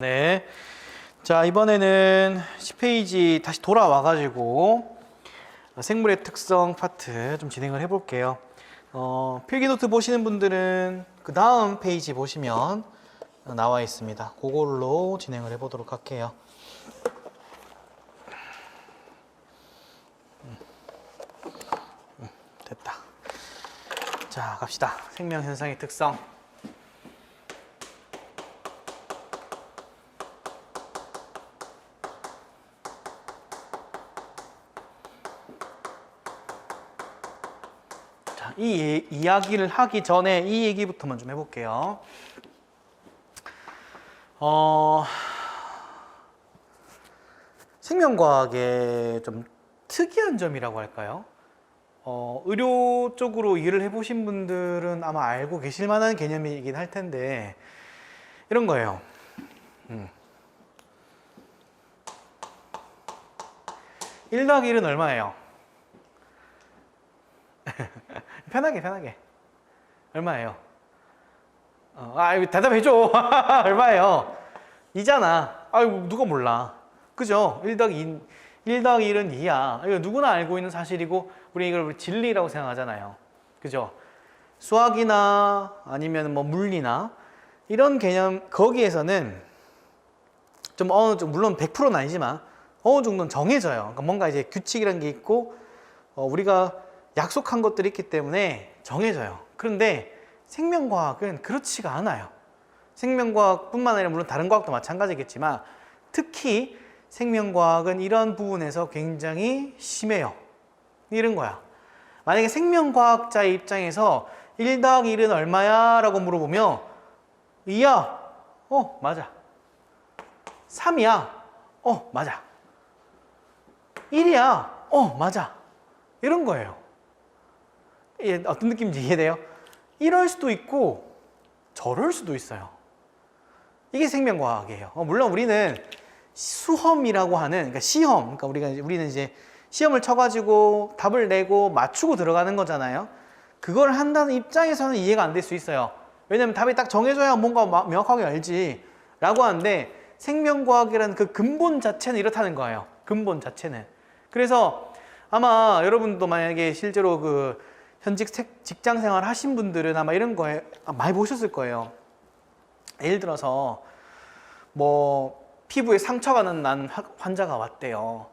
네. 자, 이번에는 10페이지 다시 돌아와가지고 생물의 특성 파트 좀 진행을 해볼게요. 필기노트 보시는 분들은 그 다음 페이지 보시면 나와 있습니다. 그걸로 진행을 해보도록 할게요. 됐다. 자, 갑시다. 생명현상의 특성. 이 이야기를 하기 전에 이 얘기부터만 좀 해볼게요. 생명과학의 좀 특이한 점이라고 할까요? 의료 쪽으로 일을 해보신 분들은 아마 알고 계실 만한 개념이긴 할 텐데, 이런 거예요. 1 더하기 1은 얼마예요? 편하게. 얼마예요? 대답해줘. 얼마예요? 2잖아. 아이고, 누가 몰라. 그죠? 1 더하기 1은 2야. 이거 누구나 알고 있는 사실이고, 우리 이걸 진리라고 생각하잖아요. 그죠? 수학이나 아니면 뭐 물리나, 이런 개념, 거기에서는 좀 물론 100%는 아니지만, 어느 정도는 정해져요. 그러니까 뭔가 이제 규칙이라는 게 있고, 우리가 약속한 것들이 있기 때문에 정해져요. 그런데 생명과학은 그렇지가 않아요. 생명과학뿐만 아니라 물론 다른 과학도 마찬가지겠지만 특히 생명과학은 이런 부분에서 굉장히 심해요. 이런 거야. 만약에 생명과학자의 입장에서 1 더하기 1은 얼마야? 라고 물어보면 2야. 맞아. 3이야. 맞아. 1이야. 맞아. 이런 거예요. 어떤 느낌인지 이해돼요? 이럴 수도 있고 저럴 수도 있어요. 이게 생명과학이에요. 물론 우리는 수험이라고 하는, 그러니까 시험, 그러니까 우리는 이제 시험을 쳐가지고 답을 내고 맞추고 들어가는 거잖아요. 그걸 한다는 입장에서는 이해가 안 될 수 있어요. 왜냐면 답이 딱 정해져야 뭔가 명확하게 알지 라고 하는데, 생명과학이라는 그 근본 자체는 이렇다는 거예요. 근본 자체는. 그래서 아마 여러분도 만약에 실제로 그 현직 직장 생활 하신 분들은 아마 이런 거에 많이 보셨을 거예요. 예를 들어서 뭐 피부에 상처가 난 환자가 왔대요.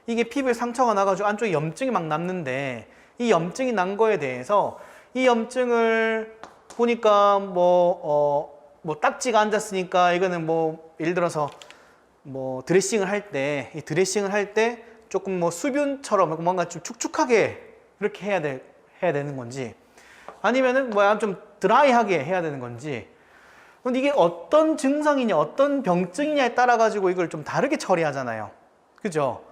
이게 피부에 상처가 나가지고 안쪽에 염증이 막 남는데, 이 염증이 난 거에 대해서 이 염증을 보니까 뭐 딱지가 앉았으니까 이거는 뭐 예를 들어서 뭐 드레싱을 할 때, 이 드레싱을 할 때 조금 뭐 수분처럼 뭔가 좀 축축하게 이렇게 해야 되는 건지, 아니면은 좀 드라이하게 해야 되는 건지. 근데 이게 어떤 증상이냐, 어떤 병증이냐에 따라 가지고 이걸 좀 다르게 처리하잖아요. 그죠?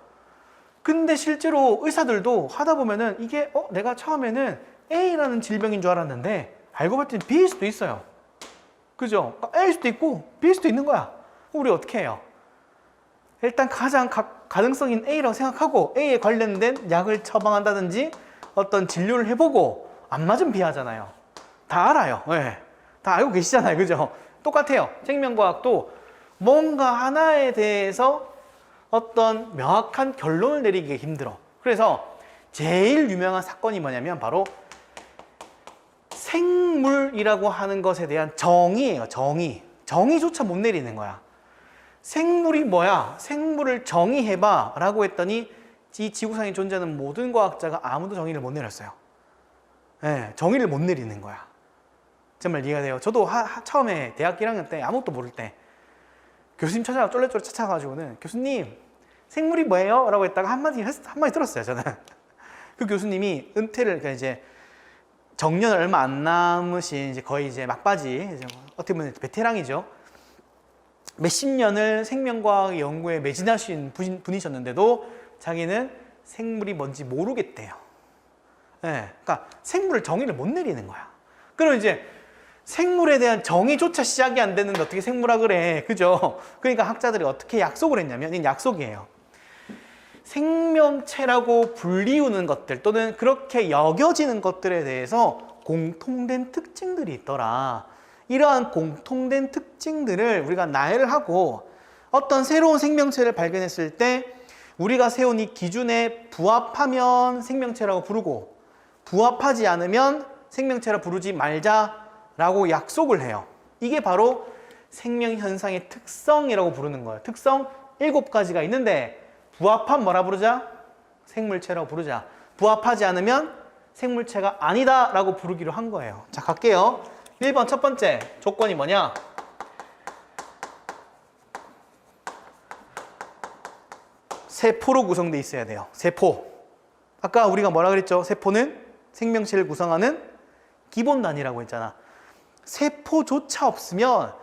근데 실제로 의사들도 하다 보면은 이게 내가 처음에는 A라는 질병인 줄 알았는데 알고 봤더니 B일 수도 있어요. 그죠? A일 수도 있고 B일 수도 있는 거야. 우리 어떻게 해요? 일단 가장 가능성인 A라고 생각하고 A에 관련된 약을 처방한다든지 어떤 진료를 해보고 안 맞으면 B 하잖아요. 다 알아요. 네. 다 알고 계시잖아요. 그죠? 똑같아요. 생명과학도 뭔가 하나에 대해서 어떤 명확한 결론을 내리기가 힘들어. 그래서 제일 유명한 사건이 뭐냐면 바로 생물이라고 하는 것에 대한 정의예요. 정의조차 못 내리는 거야. 생물이 뭐야? 생물을 정의해봐 라고 했더니 이 지구상에 존재하는 모든 과학자가 아무도 정의를 못 내렸어요. 네, 정의를 못 내리는 거야. 정말 이해가 돼요. 저도 처음에 대학 1학년 때 아무것도 모를 때 교수님 쫄래쫄래 찾아가지고는 교수님 생물이 뭐예요? 라고 했다가 한마디 들었어요. 저는 그 교수님이 은퇴를, 그러니까 이제 정년 얼마 안 남으신 이제 거의 이제 막바지, 이제 어떻게 보면 베테랑이죠. 몇십 년을 생명과학 연구에 매진하신 분이셨는데도 자기는 생물이 뭔지 모르겠대요. 네, 그러니까 생물을 정의를 못 내리는 거야. 그럼 이제 생물에 대한 정의조차 시작이 안 됐는데 어떻게 생물학 그래? 그죠? 그러니까 학자들이 어떻게 약속을 했냐면, 이건 약속이에요. 생명체라고 불리우는 것들 또는 그렇게 여겨지는 것들에 대해서 공통된 특징들이 있더라. 이러한 공통된 특징들을 우리가 나열을 하고 어떤 새로운 생명체를 발견했을 때 우리가 세운 이 기준에 부합하면 생명체라고 부르고 부합하지 않으면 생명체라 부르지 말자라고 약속을 해요. 이게 바로 생명현상의 특성이라고 부르는 거예요. 특성 7가지가 있는데 부합하면 뭐라 부르자? 생물체라고 부르자. 부합하지 않으면 생물체가 아니다 라고 부르기로 한 거예요. 자, 갈게요. 1번 첫 번째 조건이 뭐냐? 세포로 구성되어 있어야 돼요. 세포. 아까 우리가 뭐라 그랬죠? 세포는 생명체를 구성하는 기본 단위라고 했잖아. 세포조차 없으면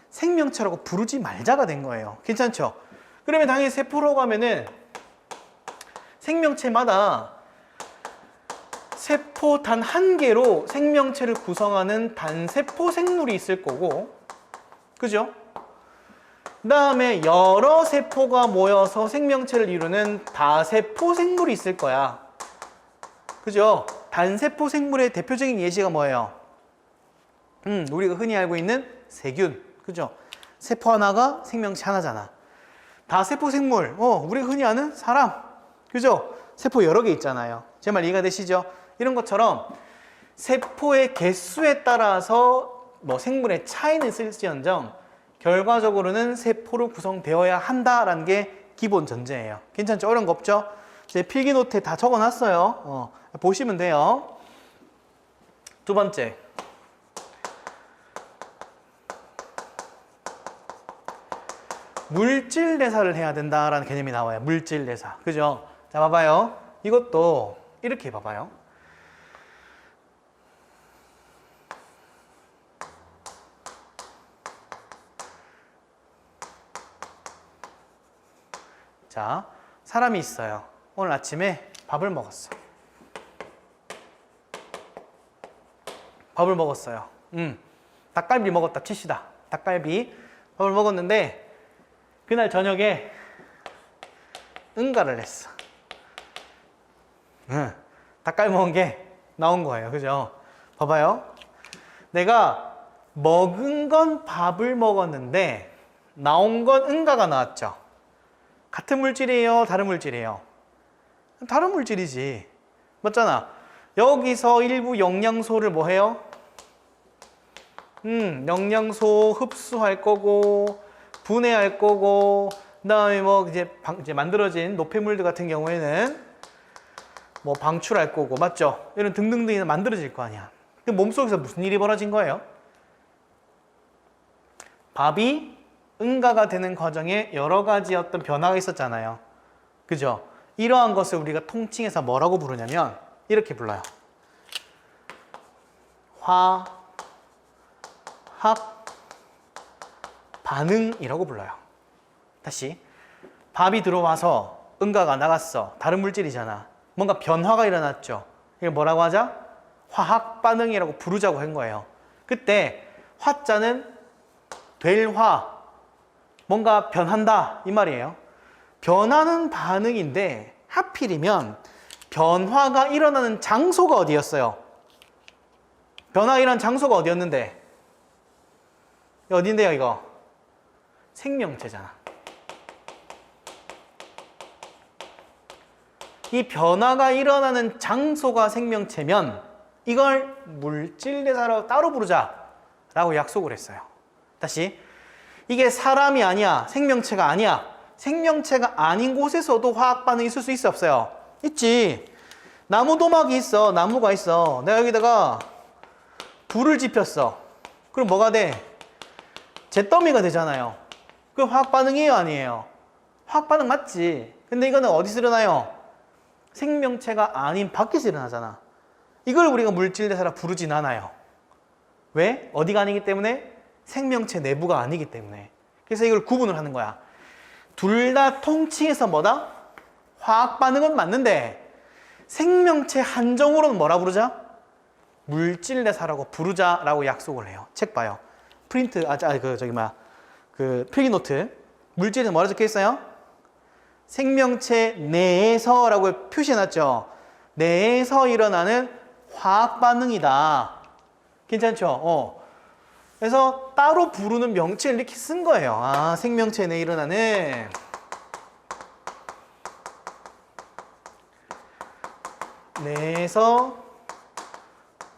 생명체라고 부르지 말자가 된 거예요. 괜찮죠? 그러면 당연히 세포라고 하면은 생명체마다 세포 단 한 개로 생명체를 구성하는 단세포 생물이 있을 거고, 그죠? 그 다음에 여러 세포가 모여서 생명체를 이루는 다세포 생물이 있을 거야. 그죠? 단세포 생물의 대표적인 예시가 뭐예요? 우리가 흔히 알고 있는 세균. 그죠? 세포 하나가 생명체 하나잖아. 다세포 생물, 우리가 흔히 아는 사람. 그죠? 세포 여러 개 있잖아요. 제 말 이해가 되시죠? 이런 것처럼 세포의 개수에 따라서 뭐 생물의 차이는 있을지언정 결과적으로는 세포로 구성되어야 한다라는 게 기본 전제예요. 괜찮죠? 어려운 거 없죠? 제 필기 노트에 다 적어놨어요. 보시면 돼요. 두 번째. 물질 대사를 해야 된다라는 개념이 나와요. 물질 대사. 그죠? 자, 봐봐요. 이것도 이렇게 봐봐요. 자, 사람이 있어요. 오늘 아침에 밥을 먹었어. 밥을 먹었어요. 닭갈비 먹었다 칩시다. 닭갈비 밥을 먹었는데 그날 저녁에 응가를 했어. 닭갈비 먹은 게 나온 거예요. 그죠? 봐봐요. 내가 먹은 건 밥을 먹었는데 나온 건 응가가 나왔죠. 같은 물질이에요? 다른 물질이에요? 다른 물질이지. 맞잖아. 여기서 일부 영양소를 뭐 해요? 영양소 흡수할 거고 분해할 거고 그다음에 뭐 이제 만들어진 노폐물들 같은 경우에는 뭐 방출할 거고 맞죠? 이런 등등등이 만들어질 거 아니야. 그 몸속에서 무슨 일이 벌어진 거예요? 밥이 응가가 되는 과정에 여러 가지 어떤 변화가 있었잖아요. 그죠? 이러한 것을 우리가 통칭해서 뭐라고 부르냐면 이렇게 불러요. 화학 반응이라고 불러요. 다시. 밥이 들어와서 응가가 나갔어. 다른 물질이잖아. 뭔가 변화가 일어났죠. 이걸 뭐라고 하자? 화학 반응이라고 부르자고 한 거예요. 그때 화자는 될 화, 뭔가 변한다 이 말이에요. 변하는 반응인데 하필이면 변화가 일어나는 장소가 어디였어요? 변화가 일어나는 장소가 어디였는데? 어딘데요 이거? 생명체잖아. 이 변화가 일어나는 장소가 생명체면 이걸 물질대사라고 따로 부르자라고 약속을 했어요. 다시. 이게 사람이 아니야. 생명체가 아니야. 생명체가 아닌 곳에서도 화학 반응이 있을 수 있어 없어요? 있지. 나무 도막이 있어. 나무가 있어. 내가 여기다가 불을 지폈어. 그럼 뭐가 돼? 잿더미가 되잖아요. 그럼 화학 반응이에요 아니에요? 화학 반응 맞지. 근데 이거는 어디서 일어나요? 생명체가 아닌 밖에서 일어나잖아. 이걸 우리가 물질대사라 부르진 않아요. 왜? 어디가 아니기 때문에? 생명체 내부가 아니기 때문에. 그래서 이걸 구분을 하는 거야. 둘 다 통칭해서 뭐다? 화학 반응은 맞는데 생명체 한정으로는 뭐라 부르자? 물질대사라고 부르자라고 약속을 해요. 책 봐요. 프린트 그 필기노트. 물질은 뭐라 적혀 있어요? 생명체 내에서라고 표시해놨죠. 내에서 일어나는 화학 반응이다. 괜찮죠? 그래서 따로 부르는 명칭을 이렇게 쓴 거예요. 아, 생명체 내에 일어나는 내에서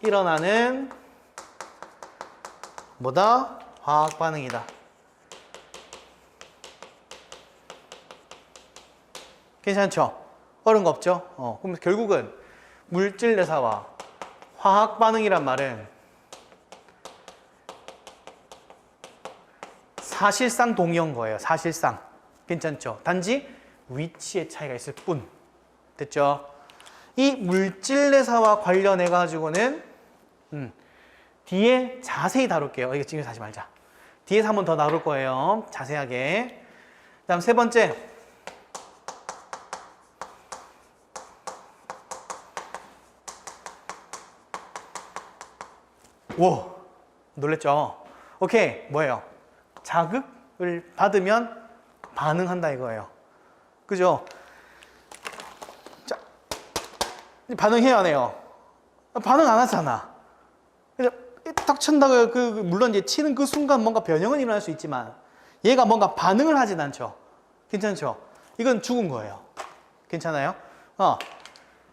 일어나는 뭐다? 화학 반응이다. 괜찮죠? 어려운 거 없죠? 그럼 결국은 물질 대사와 화학 반응이란 말은 사실상 동의한 거예요. 사실상. 괜찮죠? 단지 위치의 차이가 있을 뿐. 됐죠? 이 물질 대사와 관련해 가지고는 뒤에 자세히 다룰게요. 이거 지금 하지 말자. 뒤에서 한 번 더 다룰 거예요. 자세하게. 다음 세 번째. 오, 놀랬죠? 오케이, 뭐예요? 자극을 받으면 반응한다 이거예요. 그죠? 자, 반응해야 해요. 반응 안 하잖아. 그래서 딱 친다고 물론 이제 치는 그 순간 뭔가 변형은 일어날 수 있지만 얘가 뭔가 반응을 하진 않죠. 괜찮죠? 이건 죽은 거예요. 괜찮아요?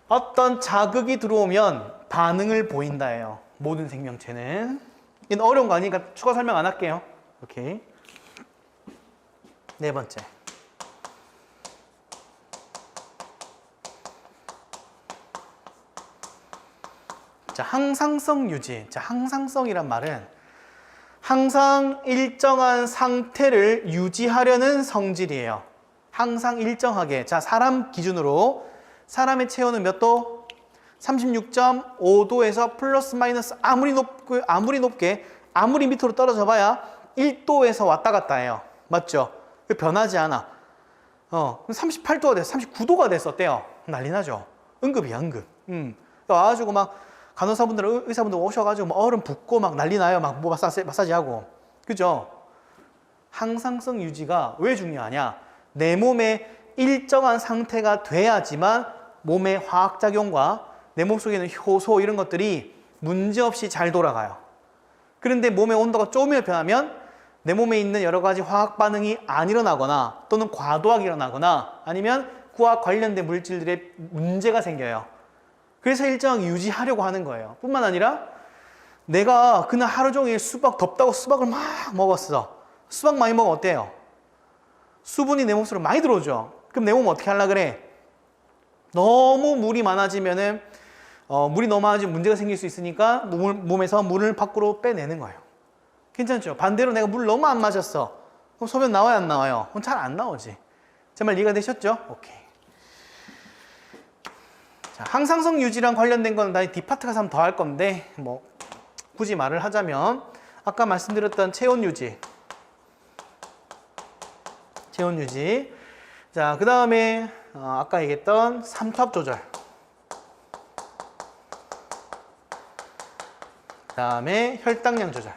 어떤 자극이 들어오면 반응을 보인다예요. 모든 생명체는. 이건 어려운 거 아니니까 추가 설명 안 할게요. 오케이. 네 번째. 자, 항상성 유지. 자, 항상성이란 말은 항상 일정한 상태를 유지하려는 성질이에요. 항상 일정하게. 자, 사람 기준으로 사람의 체온은 몇 도? 36.5도에서 플러스 마이너스 아무리 높게 아무리 밑으로 떨어져 봐야 1도에서 왔다 갔다 해요. 맞죠? 변하지 않아. 그럼 38도가 돼서 39도가 됐었대요. 난리 나죠? 응급이야, 응급. 와가지고 막 간호사분들, 의사분들 오셔가지고 막 얼음 붓고 막 난리 나요. 막 뭐 마사지하고. 그죠? 항상성 유지가 왜 중요하냐? 내 몸에 일정한 상태가 돼야지만 몸의 화학작용과 내 몸속에 있는 효소 이런 것들이 문제없이 잘 돌아가요. 그런데 몸의 온도가 조금이라도 변하면 내 몸에 있는 여러 가지 화학 반응이 안 일어나거나 또는 과도하게 일어나거나 아니면 그와 관련된 물질들의 문제가 생겨요. 그래서 일정하게 유지하려고 하는 거예요. 뿐만 아니라 내가 그날 하루 종일 수박 덥다고 수박을 막 먹었어. 수박 많이 먹으면 어때요? 수분이 내 몸속으로 많이 들어오죠. 그럼 내 몸은 어떻게 하려고 그래? 너무 물이 많아지면은 물이 너무 많아지면 문제가 생길 수 있으니까 몸에서 물을 밖으로 빼내는 거예요. 괜찮죠? 반대로 내가 물 너무 안 마셨어. 그럼 소변 나와요, 안 나와요? 그럼 잘 안 나오지. 제 말 이해가 되셨죠? 오케이. 자, 항상성 유지랑 관련된 건 나중에 뒷파트 가서 한번 더 할 건데 뭐 굳이 말을 하자면 아까 말씀드렸던 체온 유지. 자, 그 다음에 아까 얘기했던 삼투압 조절. 그 다음에 혈당량 조절.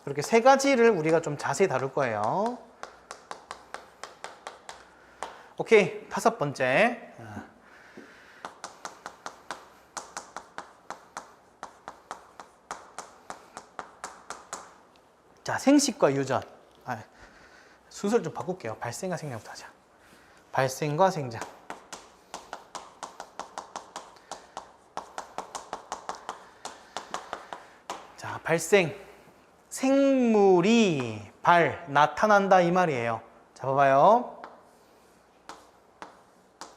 이렇게 세 가지를 우리가 좀 자세히 다룰 거예요. 오케이, 다섯 번째. 자, 생식과 유전. 순서를 좀 바꿀게요. 발생과 생장부터 하자. 발생과 생장. 자, 발생. 생물이 나타난다 이 말이에요. 자, 봐봐요.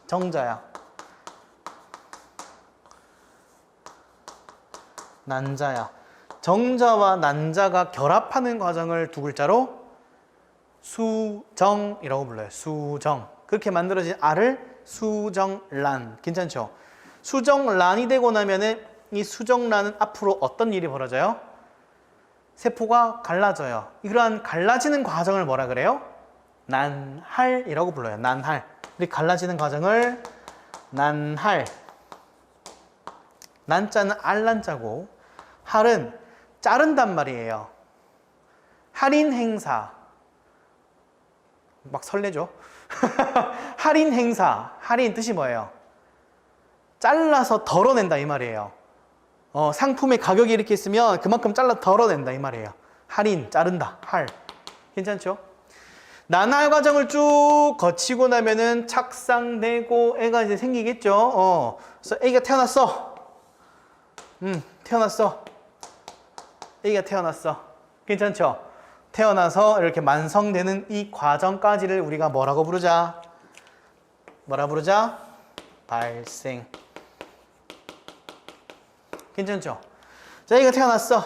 정자야. 난자야. 정자와 난자가 결합하는 과정을 두 글자로 수정이라고 불러요. 수정. 그렇게 만들어진 알을 수정란. 괜찮죠? 수정란이 되고 나면은 이 수정란은 앞으로 어떤 일이 벌어져요? 세포가 갈라져요. 이러한 갈라지는 과정을 뭐라 그래요? 난할이라고 불러요. 난할. 우리 갈라지는 과정을 난할. 난자는 알난자고 할은 자른단 말이에요. 할인 행사. 막 설레죠? 할인 행사. 할인 뜻이 뭐예요? 잘라서 덜어낸다 이 말이에요. 상품의 가격이 이렇게 있으면 그만큼 잘라 덜어낸다 이 말이에요. 할인, 자른다, 할. 괜찮죠? 난할 과정을 쭉 거치고 나면은 착상되고 애가 이제 생기겠죠. 그래서 애기가 태어났어. 태어났어. 애기가 태어났어. 괜찮죠? 태어나서 이렇게 완성되는 이 과정까지를 우리가 뭐라고 부르자? 뭐라 부르자? 발생. 괜찮죠? 자, 애가 태어났어.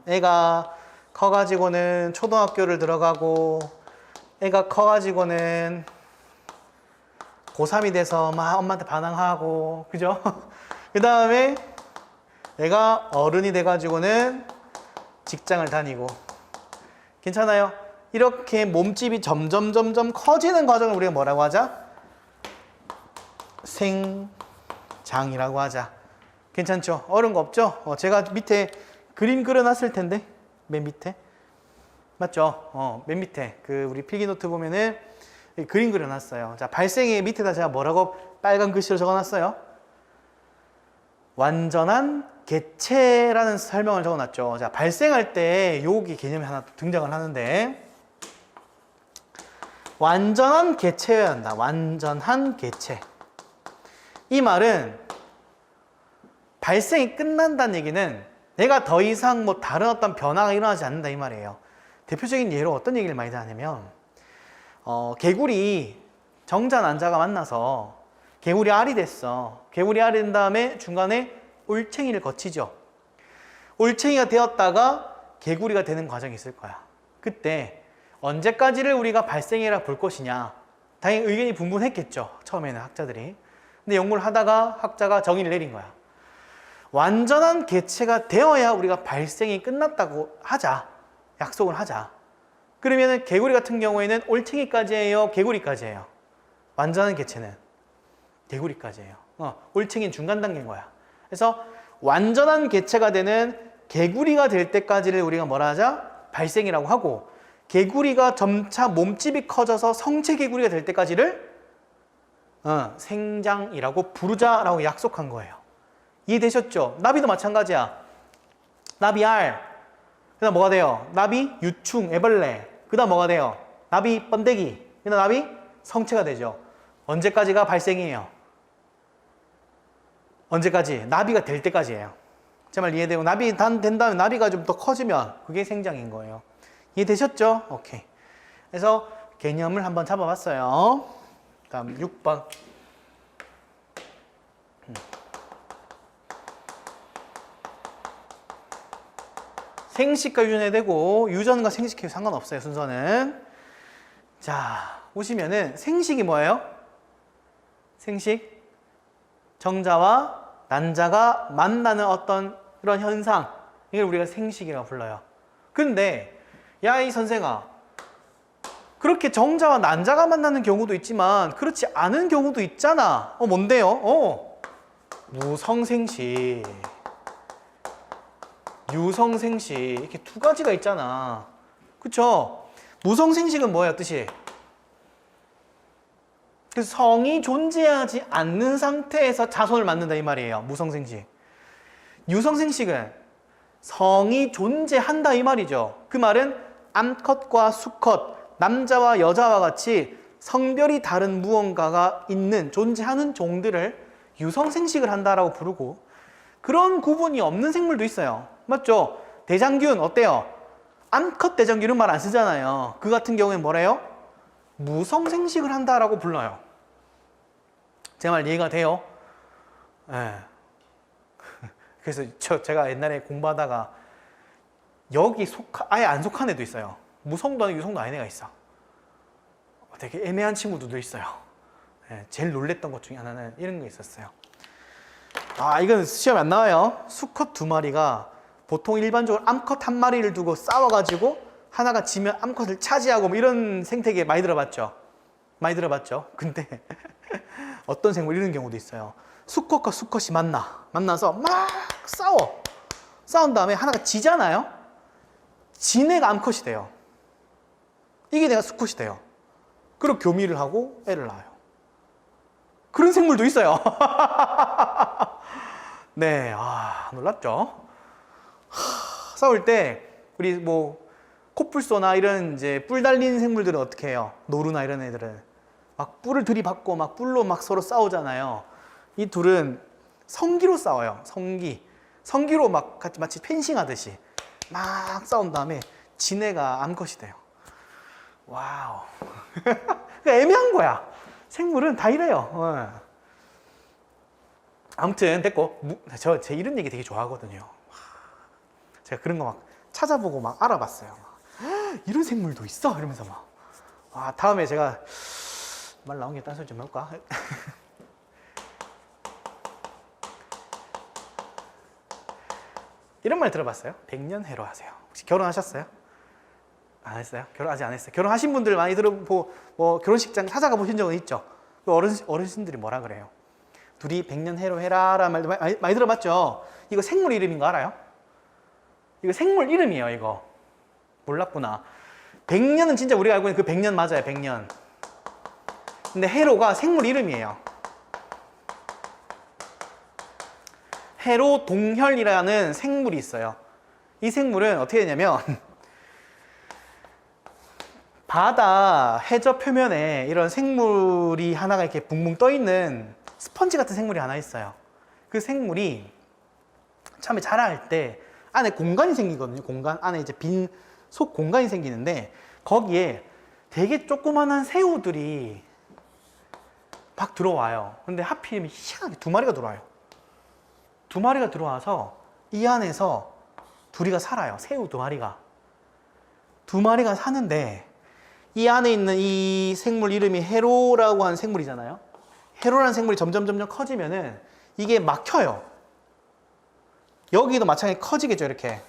애가 커가지고는 초등학교를 들어가고, 애가 커가지고는 고3이 돼서 막 엄마한테 반항하고, 그죠? 그 다음에 애가 어른이 돼가지고는 직장을 다니고. 괜찮아요? 이렇게 몸집이 점점 커지는 과정을 우리가 뭐라고 하자? 생장이라고 하자. 괜찮죠? 어려운 거 없죠? 제가 밑에 그림 그려놨을 텐데, 맨 밑에. 맞죠? 맨 밑에. 우리 필기노트 보면은 그림 그려놨어요. 자, 발생의 밑에다 제가 뭐라고 빨간 글씨로 적어놨어요? 완전한 개체라는 설명을 적어놨죠. 자, 발생할 때 여기 개념이 하나 등장을 하는데, 완전한 개체여야 한다. 완전한 개체. 이 말은 발생이 끝난다는 얘기는 내가 더 이상 뭐 다른 어떤 변화가 일어나지 않는다 이 말이에요. 대표적인 예로 어떤 얘기를 많이 하냐면, 개구리 정자 난자가 만나서 개구리 알이 됐어. 개구리 알이 된 다음에 중간에 올챙이를 거치죠. 올챙이가 되었다가 개구리가 되는 과정이 있을 거야. 그때 언제까지를 우리가 발생이라 볼 것이냐, 당연히 의견이 분분했겠죠. 처음에는 학자들이. 근데 연구를 하다가 학자가 정의를 내린 거야. 완전한 개체가 되어야 우리가 발생이 끝났다고 하자. 약속을 하자. 그러면은 개구리 같은 경우에는 올챙이까지예요, 개구리까지예요? 완전한 개체는 개구리까지예요. 올챙이는 중간 단계인 거야. 그래서 완전한 개체가 되는 개구리가 될 때까지를 우리가 뭐라 하자? 발생이라고 하고, 개구리가 점차 몸집이 커져서 성체 개구리가 될 때까지를 생장이라고 부르자라고 약속한 거예요. 이해되셨죠? 나비도 마찬가지야. 나비 알. 그 다음 뭐가 돼요? 나비 유충, 애벌레. 그 다음 뭐가 돼요? 나비 번데기. 그 다음 나비 성체가 되죠. 언제까지가 발생이에요? 언제까지? 나비가 될 때까지예요. 제 말 이해되고, 나비 된 다음에 나비가 좀 더 커지면 그게 생장인 거예요. 이해되셨죠? 오케이. 그래서 개념을 한번 잡아봤어요. 다음 6번. 생식과 유전이 되고, 유전과 생식이 상관없어요, 순서는. 자, 보시면은 생식이 뭐예요? 생식. 정자와 난자가 만나는 어떤 그런 현상, 이걸 우리가 생식이라고 불러요. 근데 야, 이 선생아, 그렇게 정자와 난자가 만나는 경우도 있지만 그렇지 않은 경우도 있잖아. 뭔데요? 무성생식, 유성생식, 이렇게 두 가지가 있잖아. 그쵸? 무성생식은 뭐예요, 뜻이? 그 성이 존재하지 않는 상태에서 자손을 만든다 이 말이에요. 무성생식. 유성생식은 성이 존재한다 이 말이죠. 그 말은 암컷과 수컷, 남자와 여자와 같이 성별이 다른 무언가가 있는, 존재하는 종들을 유성생식을 한다라고 부르고, 그런 구분이 없는 생물도 있어요. 맞죠? 대장균 어때요? 암컷 대장균은 말 안 쓰잖아요. 그 같은 경우에는 뭐래요? 무성생식을 한다라고 불러요. 제 말 이해가 돼요? 네. 그래서 제가 옛날에 공부하다가 여기 아예 안 속한 애도 있어요. 무성도 아니고 유성도 아닌 애가 있어. 되게 애매한 친구들도 있어요. 네. 제일 놀랬던 것 중에 하나는 이런 게 있었어요. 이건 시험에 안 나와요. 수컷 두 마리가 보통 일반적으로 암컷 한 마리를 두고 싸워가지고 하나가 지면 암컷을 차지하고 뭐 이런 생태계 많이 들어봤죠? 많이 들어봤죠? 근데 어떤 생물 이런 경우도 있어요. 수컷과 수컷이 만나서 막 싸운 다음에 하나가 지잖아요? 진 애가 암컷이 돼요. 이게 애가 수컷이 돼요. 그리고 교미를 하고 애를 낳아요. 그런 생물도 있어요. 네, 놀랍죠? 싸울 때 우리 뭐 코뿔소나 이런 이제 뿔 달린 생물들은 어떻게 해요? 노루나 이런 애들은 막 뿔을 들이받고 막 뿔로 막 서로 싸우잖아요. 이 둘은 성기로 싸워요. 성기로 막 같이 마치 펜싱하듯이 막 싸운 다음에 지네가 암컷이 돼요. 와우. 그러니까 애매한 거야. 생물은 다 이래요. 아무튼 됐고, 제 이런 얘기 되게 좋아하거든요. 제가 그런 거 막 찾아보고 막 알아봤어요. 이런 생물도 있어? 이러면서 막. 다음에 제가 말 나온 게 딴소리 좀 해볼까? 이런 말 들어봤어요? 백년해로 하세요. 혹시 결혼하셨어요? 안 했어요? 결혼 아직 안 했어요. 결혼하신 분들 많이 들어보, 뭐 결혼식장 찾아가 보신 적은 있죠? 어르신들이 뭐라 그래요? 둘이 백년해로 해라라는 말도 많이 들어봤죠? 이거 생물 이름인 거 알아요? 이거 생물 이름이에요, 이거. 몰랐구나. 백년은 진짜 우리가 알고 있는 그 백년 맞아요, 백년. 근데 해로가 생물 이름이에요. 해로 동혈이라는 생물이 있어요. 이 생물은 어떻게 되냐면 바다 해저 표면에 이런 생물이 하나가 이렇게 붕붕 떠 있는 스펀지 같은 생물이 하나 있어요. 그 생물이 처음에 자랄 때 안에 공간이 생기거든요. 공간 안에 이제 빈 속 공간이 생기는데 거기에 되게 조그만한 새우들이 막 들어와요. 근데 하필이면 희한하게 두 마리가 들어와요. 두 마리가 들어와서 이 안에서 둘이가 살아요. 새우 두 마리가. 두 마리가 사는데 이 안에 있는 이 생물 이름이 해로라고 하는 생물이잖아요. 해로라는 생물이 점점 커지면은 이게 막혀요. 여기도 마찬가지로 커지겠죠, 이렇게.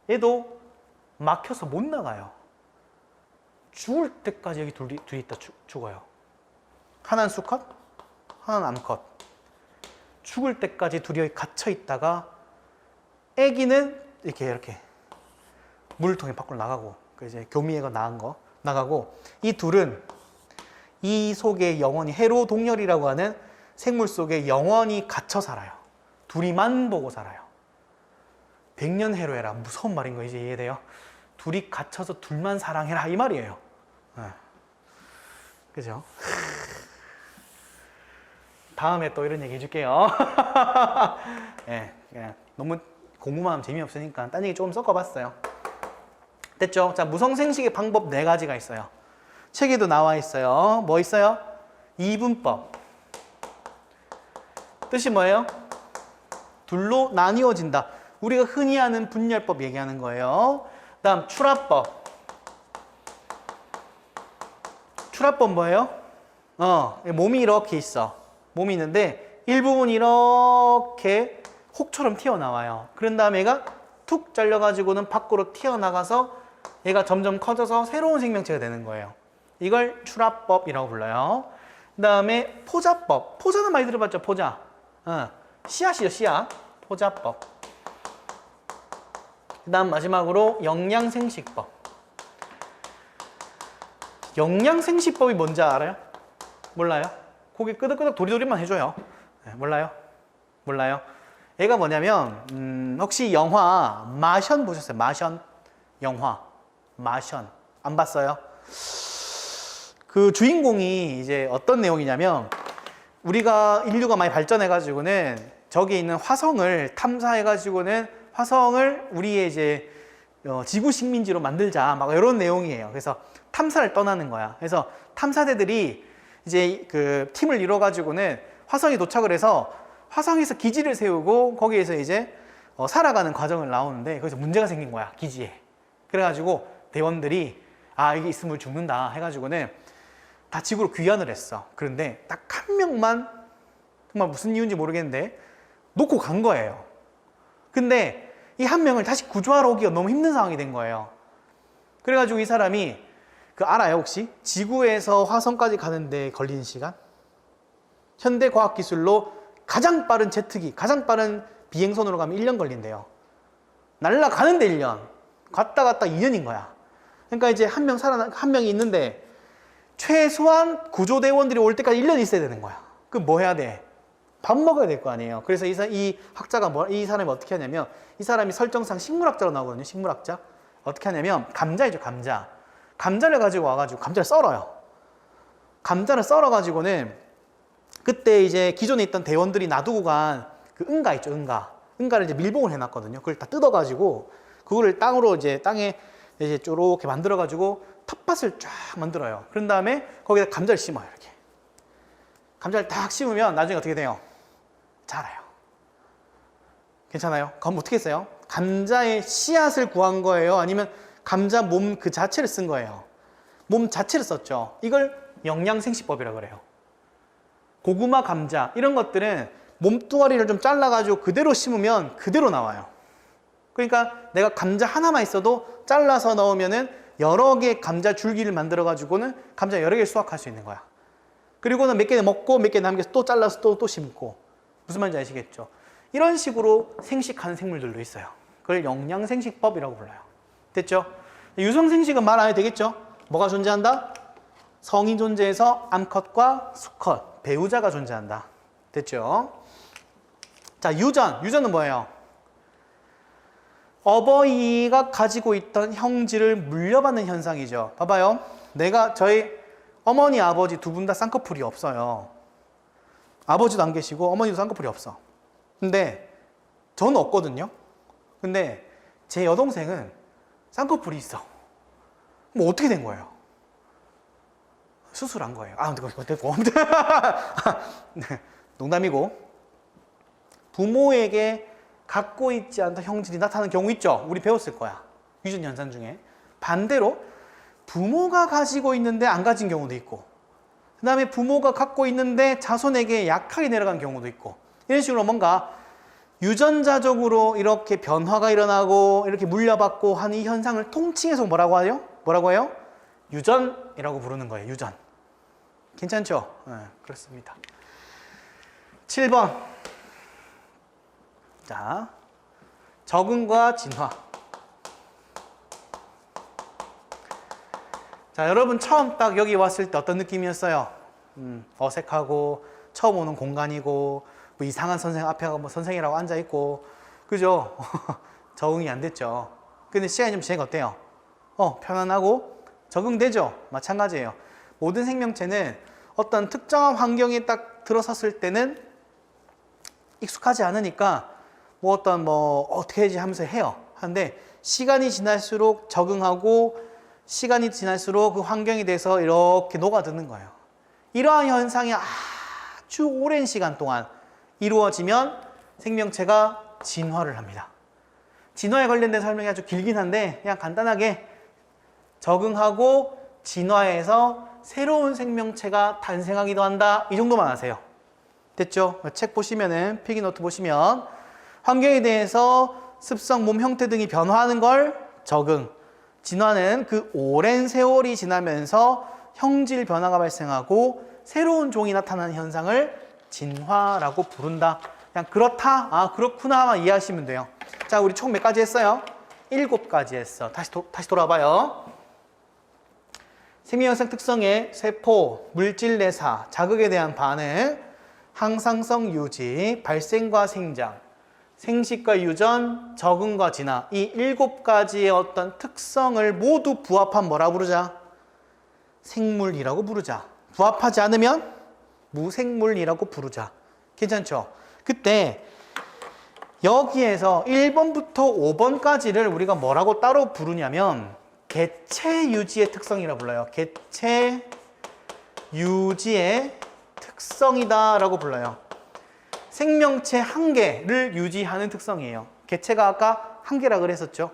얘도 막혀서 못 나가요. 죽을 때까지 여기 둘이 있다 죽어요. 하나는 수컷, 하나는 암컷. 죽을 때까지 둘이 여기 갇혀 있다가 애기는 이렇게 물통에 밖으로 나가고, 그 이제 교미애가 낳은 거 나가고, 이 둘은 이 속에 영원히 해로 동열이라고 하는 생물 속에 영원히 갇혀 살아요. 둘이만 보고 살아요. 백년해로해라. 무서운 말인 거 이제 이해돼요? 둘이 갇혀서 둘만 사랑해라 이 말이에요. 그죠? 다음에 또 이런 얘기 해줄게요. 네, 그냥 너무 공부만 하면 재미없으니까 딴 얘기 조금 섞어봤어요. 됐죠? 자, 무성생식의 방법 4가지가 있어요. 책에도 나와 있어요. 뭐 있어요? 이분법. 뜻이 뭐예요? 둘로 나뉘어진다. 우리가 흔히 하는 분열법 얘기하는 거예요. 다음 출합법. 출합법 뭐예요? 몸이 이렇게 있어. 몸이 있는데 일부분이 이렇게 혹처럼 튀어나와요. 그런 다음에 얘가 툭 잘려가지고는 밖으로 튀어나가서 얘가 점점 커져서 새로운 생명체가 되는 거예요. 이걸 출합법이라고 불러요. 그 다음에 포자법. 포자는 많이 들어봤죠? 포자. 씨앗이죠, 씨앗. 포자법. 그 다음 마지막으로 영양생식법. 영양생식법이 뭔지 알아요? 몰라요? 고개 끄덕끄덕 도리도리만 해줘요. 네, 몰라요? 몰라요? 얘가 뭐냐면 혹시 영화 마션 보셨어요? 마션? 영화 마션 안 봤어요? 그 주인공이 이제 어떤 내용이냐면 우리가 인류가 많이 발전해 가지고는 저기 있는 화성을 탐사해 가지고는 화성을 우리의 이제 지구 식민지로 만들자 막 이런 내용이에요. 그래서 탐사를 떠나는 거야. 그래서 탐사대들이 이제 그 팀을 이뤄 가지고는 화성에 도착을 해서 화성에서 기지를 세우고 거기에서 이제 살아가는 과정을 나오는데 거기서 문제가 생긴 거야, 기지에. 그래가지고 대원들이 이게 있으면 죽는다 해가지고는 다 지구로 귀환을 했어. 그런데 딱 한 명만 정말 무슨 이유인지 모르겠는데 놓고 간 거예요. 근데 이 한 명을 다시 구조하러 오기가 너무 힘든 상황이 된 거예요. 그래가지고 이 사람이 알아요 혹시? 지구에서 화성까지 가는데 걸리는 시간? 현대 과학기술로 가장 빠른 제트기, 가장 빠른 비행선으로 가면 1년 걸린대요. 날아가는데 1년. 갔다 2년인 거야. 그러니까 이제 한 명이 있는데 최소한 구조대원들이 올 때까지 1년 있어야 되는 거야. 그럼 뭐 해야 돼? 밥 먹어야 될 거 아니에요. 그래서 이 학자가 이 사람이 어떻게 하냐면 이 사람이 설정상 식물학자로 나오거든요. 식물학자. 어떻게 하냐면 감자이죠, 감자. 감자를 가지고 와가지고 감자를 썰어요. 감자를 썰어가지고는 그때 이제 기존에 있던 대원들이 놔두고 간 그 은가 있죠, 은가. 은가를 이제 밀봉을 해놨거든요. 그걸 다 뜯어가지고 그거를 땅으로 이제 땅에 이제 쪼렇게 만들어가지고 텃밭을 쫙 만들어요. 그런 다음에 거기다 감자를 심어요, 이렇게. 감자를 딱 심으면 나중에 어떻게 돼요? 자라요. 괜찮아요? 그럼 어떻게 했어요? 감자의 씨앗을 구한 거예요? 아니면 감자 몸 그 자체를 쓴 거예요? 몸 자체를 썼죠. 이걸 영양생식법이라고 그래요. 고구마, 감자 이런 것들은 몸뚱아리를 좀 잘라가지고 그대로 심으면 그대로 나와요. 그러니까 내가 감자 하나만 있어도 잘라서 넣으면은 여러 개의 감자 줄기를 만들어가지고는 감자 여러 개를 수확할 수 있는 거야. 그리고는 몇 개 먹고 몇 개 남겨서 또 잘라서 또 심고. 무슨 말인지 아시겠죠? 이런 식으로 생식하는 생물들도 있어요. 그걸 영양생식법이라고 불러요. 됐죠? 유성생식은 말 안 해도 되겠죠? 뭐가 존재한다? 성이 존재해서 암컷과 수컷, 배우자가 존재한다. 됐죠? 자, 유전은 뭐예요? 어버이가 가지고 있던 형질을 물려받는 현상이죠. 봐봐요. 저희 어머니, 아버지 두 분 다 쌍꺼풀이 없어요. 아버지도 안 계시고 어머니도 쌍꺼풀이 없어. 근데 저는 없거든요. 근데 제 여동생은 쌍꺼풀이 있어. 뭐 어떻게 된 거예요? 수술한 거예요. 근데 그거 됐고. 네, 농담이고. 부모에게 갖고 있지 않던 형질이 나타나는 경우 있죠. 우리 배웠을 거야. 유전 현상 중에. 반대로 부모가 가지고 있는데 안 가진 경우도 있고, 그 다음에 부모가 갖고 있는데 자손에게 약하게 내려간 경우도 있고, 이런 식으로 뭔가 유전자적으로 이렇게 변화가 일어나고 이렇게 물려받고 하는 이 현상을 통칭해서 뭐라고 해요? 유전이라고 부르는 거예요. 유전. 괜찮죠? 네, 그렇습니다. 7번. 자, 적응과 진화. 자, 여러분 처음 딱 여기 왔을 때 어떤 느낌이었어요? 어색하고 처음 오는 공간이고 뭐 이상한 선생 앞에 뭐 선생이라고 앉아 있고, 그죠? 적응이 안 됐죠. 근데 시간이 좀 지나니까 어때요? 편안하고 적응되죠? 마찬가지예요. 모든 생명체는 어떤 특정한 환경에 딱 들어섰을 때는 익숙하지 않으니까 어떻게 해야지 하면서 해요. 하는데 시간이 지날수록 적응하고 시간이 지날수록 그 환경에 대해서 이렇게 녹아드는 거예요. 이러한 현상이 아주 오랜 시간 동안 이루어지면 생명체가 진화를 합니다. 진화에 관련된 설명이 아주 길긴 한데 그냥 간단하게 적응하고 진화해서 새로운 생명체가 탄생하기도 한다. 이 정도만 아세요. 됐죠? 책 보시면은 필기노트 보시면 환경에 대해서 습성, 몸 형태 등이 변화하는 걸 적응, 진화는 그 오랜 세월이 지나면서 형질 변화가 발생하고 새로운 종이 나타나는 현상을 진화라고 부른다. 그냥 그렇다, 그렇구나만 이해하시면 돼요. 자, 우리 총 몇 가지 했어요? 7가지 했어. 다시 돌아봐요. 생명현상 특성의 세포, 물질 내사, 자극에 대한 반응, 항상성 유지, 발생과 생장, 생식과 유전, 적응과 진화, 이 7가지의 어떤 특성을 모두 부합한 뭐라 부르자? 생물이라고 부르자. 부합하지 않으면 무생물이라고 부르자. 괜찮죠? 그때 여기에서 1번부터 5번까지를 우리가 뭐라고 따로 부르냐면 개체 유지의 특성이라 불러요. 개체 유지의 특성이다 라고 불러요. 생명체 한 개를 유지하는 특성이에요. 개체가 아까 한 개라 그랬었죠.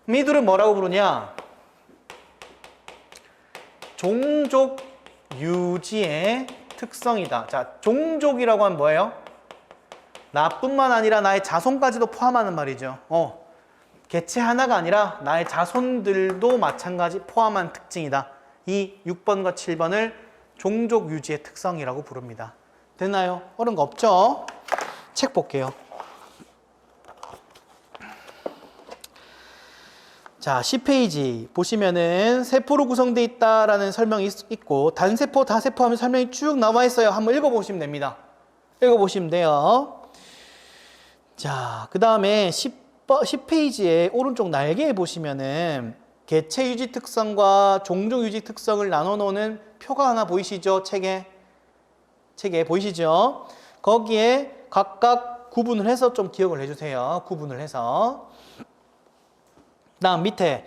이들은 뭐라고 부르냐? 종족 유지의 특성이다. 자, 종족이라고 하면 뭐예요? 나뿐만 아니라 나의 자손까지도 포함하는 말이죠. 개체 하나가 아니라 나의 자손들도 마찬가지 포함한 특징이다. 이 6번과 7번을 종족 유지의 특성이라고 부릅니다. 됐나요? 어려운 거 없죠? 책 볼게요. 자, 10페이지 보시면은 세포로 구성되어 있다라는 설명이 있고 단세포, 다세포 하면 설명이 쭉 나와 있어요. 한번 읽어보시면 됩니다. 읽어보시면 돼요. 자, 그 다음에 10페이지에 오른쪽 날개에 보시면은 개체 유지 특성과 종종 유지 특성을 나눠 놓는 표가 하나 보이시죠? 책에 보이시죠? 거기에 각각 구분을 해서 좀 기억을 해주세요. 구분을 해서. 다음 밑에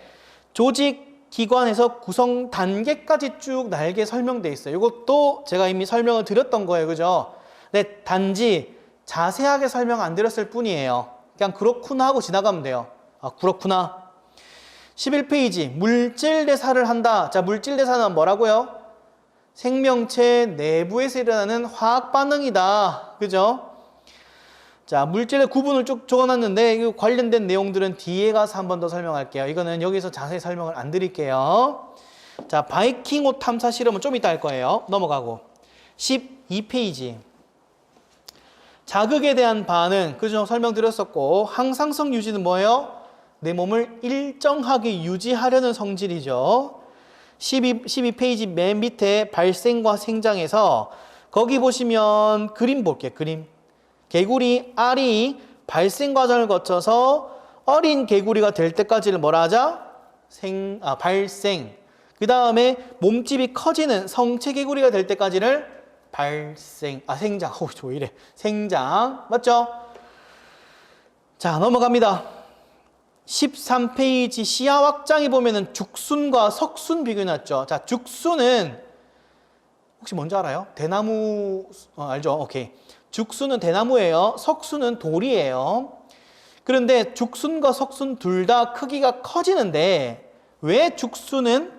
조직 기관에서 구성 단계까지 쭉 날개 설명되어 있어요. 이것도 제가 이미 설명을 드렸던 거예요. 그죠? 네, 단지 자세하게 설명 안 드렸을 뿐이에요. 그냥 그렇구나 하고 지나가면 돼요. 아, 그렇구나. 11페이지 물질 대사를 한다. 자, 물질 대사는 뭐라고요? 생명체 내부에서 일어나는 화학 반응이다. 그죠? 자, 물질의 구분을 쭉 적어놨는데 이 관련된 내용들은 뒤에 가서 한 번 더 설명할게요. 이거는 여기서 자세히 설명을 안 드릴게요. 자, 바이킹호 탐사 실험은 좀 이따 할 거예요. 넘어가고 12페이지 자극에 대한 반응, 그죠? 설명드렸었고 항상성 유지는 뭐예요? 내 몸을 일정하게 유지하려는 성질이죠. 12페이지 맨 밑에 발생과 생장에서 거기 보시면 그림 볼게요. 그림. 개구리, 알이 발생 과정을 거쳐서 어린 개구리가 될 때까지를 뭐라 하자? 발생. 그 다음에 몸집이 커지는 성체 개구리가 될 때까지를 생장. 왜 이래? 생장. 맞죠? 자, 넘어갑니다. 13페이지 시야 확장에 보면은 죽순과 석순 비교해놨죠. 자, 죽순은 혹시 뭔지 알아요? 대나무, 알죠? 오케이. 죽순은 대나무예요. 석순은 돌이에요. 그런데 죽순과 석순 둘 다 크기가 커지는데 왜 죽순은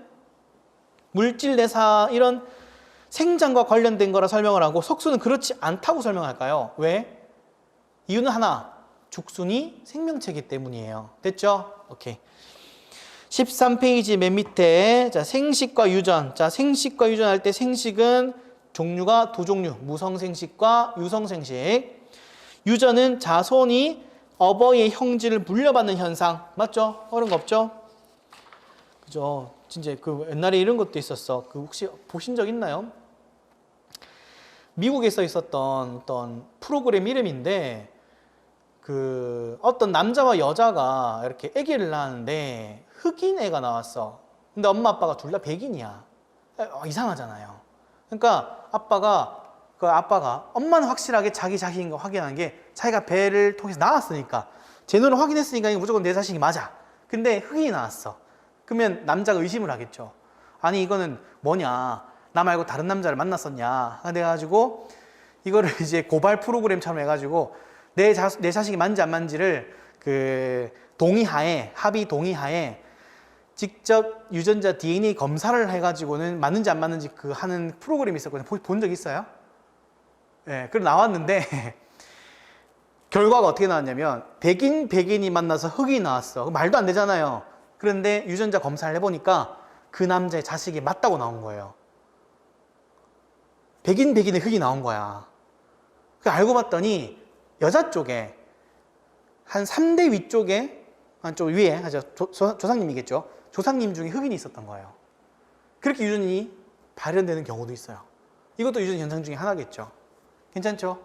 물질 대사 이런 생장과 관련된 거라 설명을 하고 석순은 그렇지 않다고 설명할까요? 왜? 이유는 하나. 죽순이 생명체이기 때문이에요. 됐죠? 오케이. 13페이지 맨 밑에 자, 생식과 유전. 자, 생식과 유전할 때 생식은 종류가 두 종류. 무성생식과 유성생식. 유전은 자손이 어버이의 형질을 물려받는 현상. 맞죠? 어려운 거 없죠? 그죠? 진짜 그 옛날에 이런 것도 있었어. 그 혹시 보신 적 있나요? 미국에서 있었던 어떤 프로그램 이름인데 그 어떤 남자와 여자가 이렇게 아기를 낳았는데 흑인 애가 나왔어. 근데 엄마 아빠가 둘 다 백인이야. 이상하잖아요. 그러니까 아빠가 엄마는 확실하게 자기 자식인 거 확인한 게 자기가 배를 통해서 나왔으니까 제 눈을 확인했으니까 이거 무조건 내 자식이 맞아. 근데 흑인이 나왔어. 그러면 남자가 의심을 하겠죠. 아니 이거는 뭐냐? 나 말고 다른 남자를 만났었냐? 그래가지고 이거를 이제 고발 프로그램처럼 해가지고 내 자식이 맞는지 안 맞는지를 그 합의 동의하에 직접 유전자 DNA 검사를 해가지고는 맞는지 안 맞는지 그 하는 프로그램이 있었거든요. 본 적 있어요? 예, 그래 나왔는데 결과가 어떻게 나왔냐면 백인이 만나서 흑인이 나왔어. 말도 안 되잖아요. 그런데 유전자 검사를 해보니까 그 남자의 자식이 맞다고 나온 거예요. 백인의 흑이 나온 거야. 알고 봤더니 여자 쪽에 한 3대 위쪽에 한쪽 위에 조상님이겠죠. 조상님 중에 흑인이 있었던 거예요. 그렇게 유전이 발현되는 경우도 있어요. 이것도 유전 현상 중에 하나겠죠. 괜찮죠?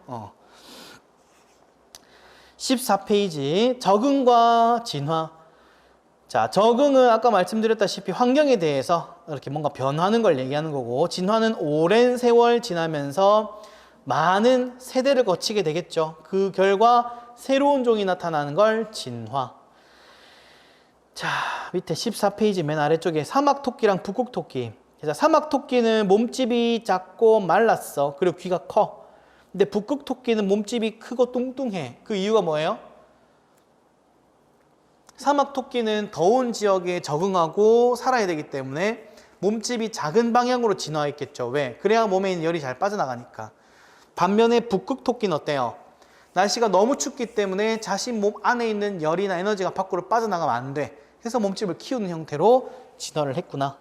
14페이지 적응과 진화. 자, 적응은 아까 말씀드렸다시피 환경에 대해서 이렇게 뭔가 변하는 걸 얘기하는 거고, 진화는 오랜 세월 지나면서 많은 세대를 거치게 되겠죠. 그 결과 새로운 종이 나타나는 걸 진화. 자, 밑에 14페이지 맨 아래쪽에 사막토끼랑 북극토끼. 자, 사막토끼는 몸집이 작고 말랐어. 그리고 귀가 커. 근데 북극토끼는 몸집이 크고 뚱뚱해. 그 이유가 뭐예요? 사막토끼는 더운 지역에 적응하고 살아야 되기 때문에 몸집이 작은 방향으로 진화했겠죠. 왜? 그래야 몸에 있는 열이 잘 빠져나가니까. 반면에 북극토끼는 어때요? 날씨가 너무 춥기 때문에 자신 몸 안에 있는 열이나 에너지가 밖으로 빠져나가면 안 돼. 그래서 몸집을 키우는 형태로 진화를 했구나.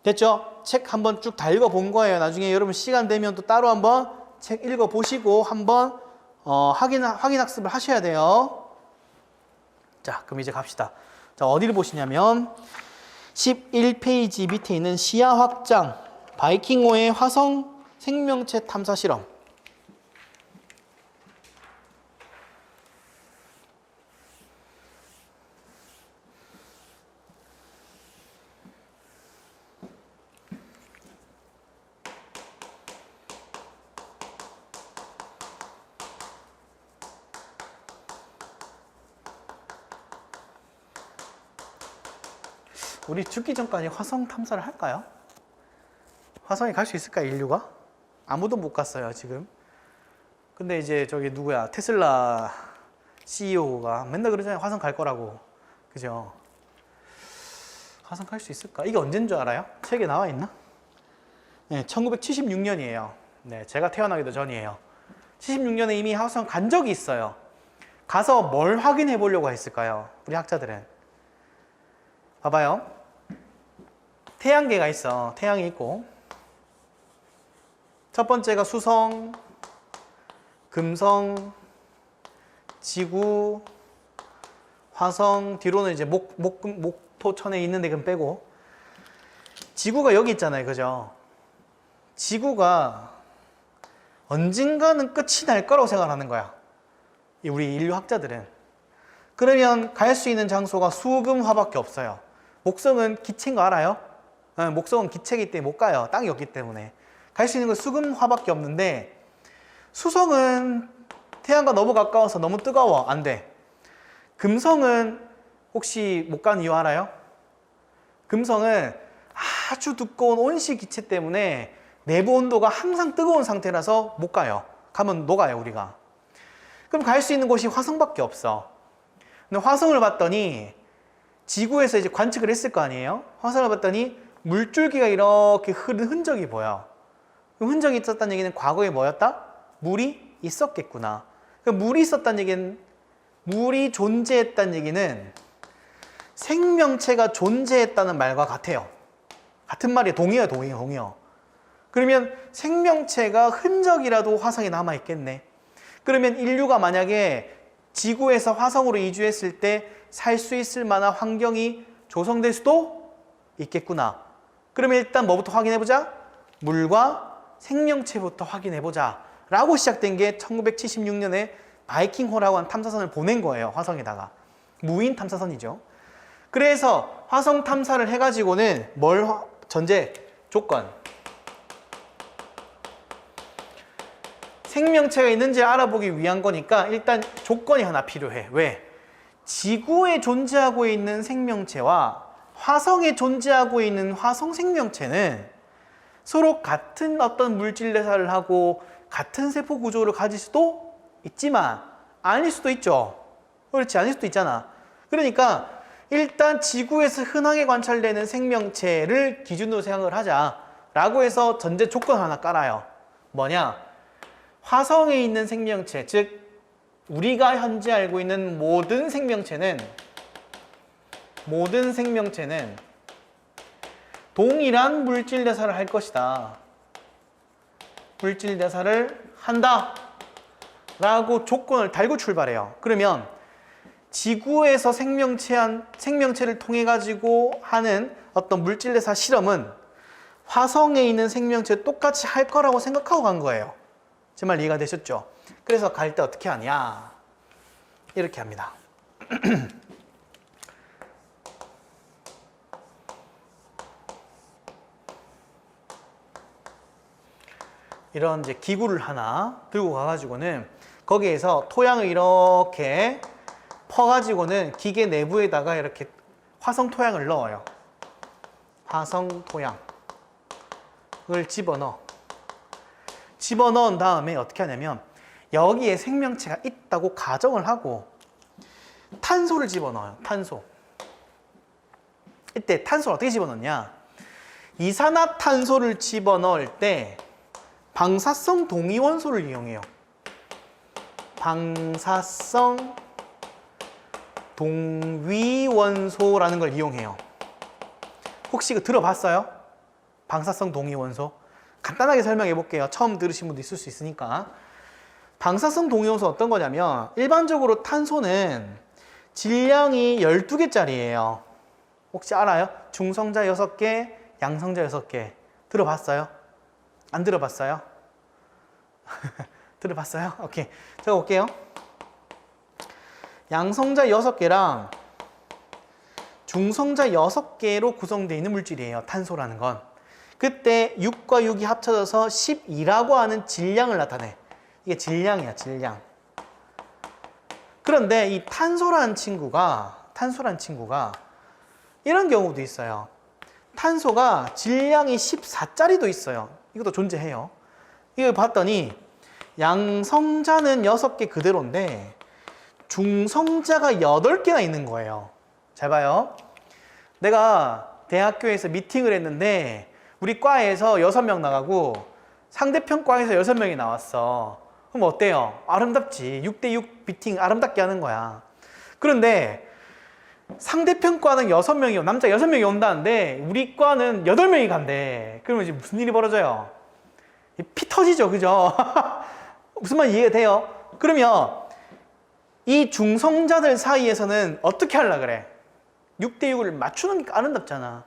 됐죠? 책 한번 쭉 다 읽어본 거예요. 나중에 여러분 시간 되면 또 따로 한번 책 읽어보시고 한번 확인 학습을 하셔야 돼요. 자, 그럼 이제 갑시다. 자, 어디를 보시냐면 11페이지 밑에 있는 시야 확장, 바이킹호의 화성 생명체 탐사 실험. 우리 죽기 전까지 화성 탐사를 할까요? 화성에 갈 수 있을까, 인류가? 아무도 못 갔어요, 지금. 근데 이제 저기 누구야? 테슬라 CEO가 맨날 그러잖아요. 화성 갈 거라고. 그죠? 화성 갈 수 있을까? 이게 언제인 줄 알아요? 책에 나와 있나? 네, 1976년이에요. 네, 제가 태어나기도 전이에요. 76년에 이미 화성 간 적이 있어요. 가서 뭘 확인해 보려고 했을까요? 우리 학자들은. 봐봐요. 태양계가 있어. 태양이 있고. 첫 번째가 수성, 금성, 지구, 화성, 뒤로는 이제 목토천에 있는데 그건 빼고. 지구가 여기 있잖아요. 그죠? 지구가 언젠가는 끝이 날 거라고 생각하는 거야. 우리 인류 학자들은. 그러면 갈 수 있는 장소가 수금화밖에 없어요. 목성은 기체인 거 알아요? 목성은 기체이기 때문에 못 가요. 땅이 없기 때문에. 갈 수 있는 건 수금화밖에 없는데 수성은 태양과 너무 가까워서 너무 뜨거워. 안 돼. 금성은 혹시 못 가는 이유 알아요? 금성은 아주 두꺼운 온실 기체 때문에 내부 온도가 항상 뜨거운 상태라서 못 가요. 가면 녹아요, 우리가. 그럼 갈 수 있는 곳이 화성밖에 없어. 근데 화성을 봤더니 지구에서 이제 관측을 했을 거 아니에요? 화성을 봤더니 물줄기가 이렇게 흐른 흔적이 보여. 흔적이 있었다는 얘기는 과거에 뭐였다? 물이 있었겠구나. 그러니까 물이 있었다는 얘기는, 물이 존재했다는 얘기는 생명체가 존재했다는 말과 같아요. 같은 말이에요. 동의어요, 동의어. 그러면 생명체가 흔적이라도 화성에 남아있겠네. 그러면 인류가 만약에 지구에서 화성으로 이주했을 때 살 수 있을 만한 환경이 조성될 수도 있겠구나. 그러면 일단 뭐부터 확인해보자? 물과 생명체부터 확인해보자 라고 시작된 게 1976년에 바이킹호라고 하는 탐사선을 보낸 거예요. 화성에다가. 무인 탐사선이죠. 그래서 화성 탐사를 해가지고는 전제 조건, 생명체가 있는지 알아보기 위한 거니까 일단 조건이 하나 필요해. 왜? 지구에 존재하고 있는 생명체와 화성에 존재하고 있는 화성 생명체는 서로 같은 어떤 물질 대사를 하고 같은 세포 구조를 가질 수도 있지만 아닐 수도 있죠. 그렇지, 아닐 수도 있잖아. 그러니까 일단 지구에서 흔하게 관찰되는 생명체를 기준으로 생각을 하자라고 해서 전제 조건 하나 깔아요. 뭐냐? 화성에 있는 생명체, 즉 우리가 현재 알고 있는 모든 생명체는 동일한 물질 대사를 할 것이다. 물질 대사를 한다 라고 조건을 달고 출발해요. 그러면 지구에서 생명체를 통해 가지고 하는 어떤 물질 대사 실험은 화성에 있는 생명체 똑같이 할 거라고 생각하고 간 거예요. 제 말 이해가 되셨죠? 그래서 갈 때 어떻게 하냐? 이렇게 합니다. 이런 이제 기구를 하나 들고 가가지고는 거기에서 토양을 이렇게 퍼가지고는 기계 내부에다가 이렇게 화성 토양을 넣어요. 화성 토양을 집어넣은 다음에 어떻게 하냐면 여기에 생명체가 있다고 가정을 하고 탄소를 집어넣어요. 탄소. 이때 탄소를 어떻게 집어넣냐? 이산화탄소를 집어넣을 때 방사성 동위원소를 이용해요. 방사성 동위원소라는 걸 이용해요. 혹시 이거 들어봤어요? 방사성 동위원소? 간단하게 설명해 볼게요. 처음 들으신 분도 있을 수 있으니까. 방사성 동위원소 어떤 거냐면 일반적으로 탄소는 질량이 12개짜리예요. 혹시 알아요? 중성자 6개, 양성자 6개. 들어봤어요? 안 들어봤어요? 들어봤어요? 오케이. 적어볼게요. 양성자 6개랑 중성자 6개로 구성되어 있는 물질이에요. 탄소라는 건. 그때 6과 6이 합쳐져서 12라고 하는 질량을 나타내. 이게 질량이야, 질량. 그런데 이 탄소라는 친구가 이런 경우도 있어요. 탄소가 질량이 14짜리도 있어요. 이것도 존재해요. 이걸 봤더니 양성자는 6개 그대로인데 중성자가 8개나 있는 거예요. 잘 봐요. 내가 대학교에서 미팅을 했는데 우리 과에서 6명 나가고 상대편 과에서 6명이 나왔어. 그럼 어때요? 아름답지. 6대6 미팅 아름답게 하는 거야. 그런데 상대편 과는 6명이, 남자 6명이 온다는데 우리 과는 8명이 간대. 그러면 이제 무슨 일이 벌어져요? 피 터지죠. 그죠? 무슨 말 이해가 돼요? 그러면 이 중성자들 사이에서는 어떻게 하려고 그래? 6대6을 맞추는 게 아름답잖아.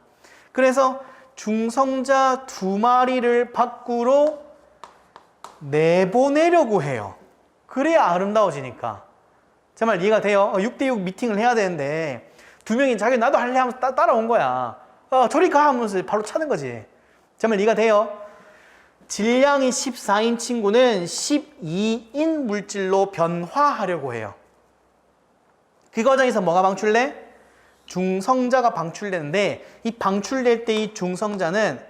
그래서 중성자 2마리를 밖으로 내보내려고 해요. 그래야 아름다워지니까. 제 말 이해가 돼요? 6대6 미팅을 해야 되는데 2명이 자기 나도 할래 하면서 따라온 거야. 저리 가 하면서 바로 차는 거지. 제 말 이해가 돼요? 질량이 14인 친구는 12인 물질로 변화하려고 해요. 그 과정에서 뭐가 방출돼? 중성자가 방출되는데 이 방출될 때 이 중성자는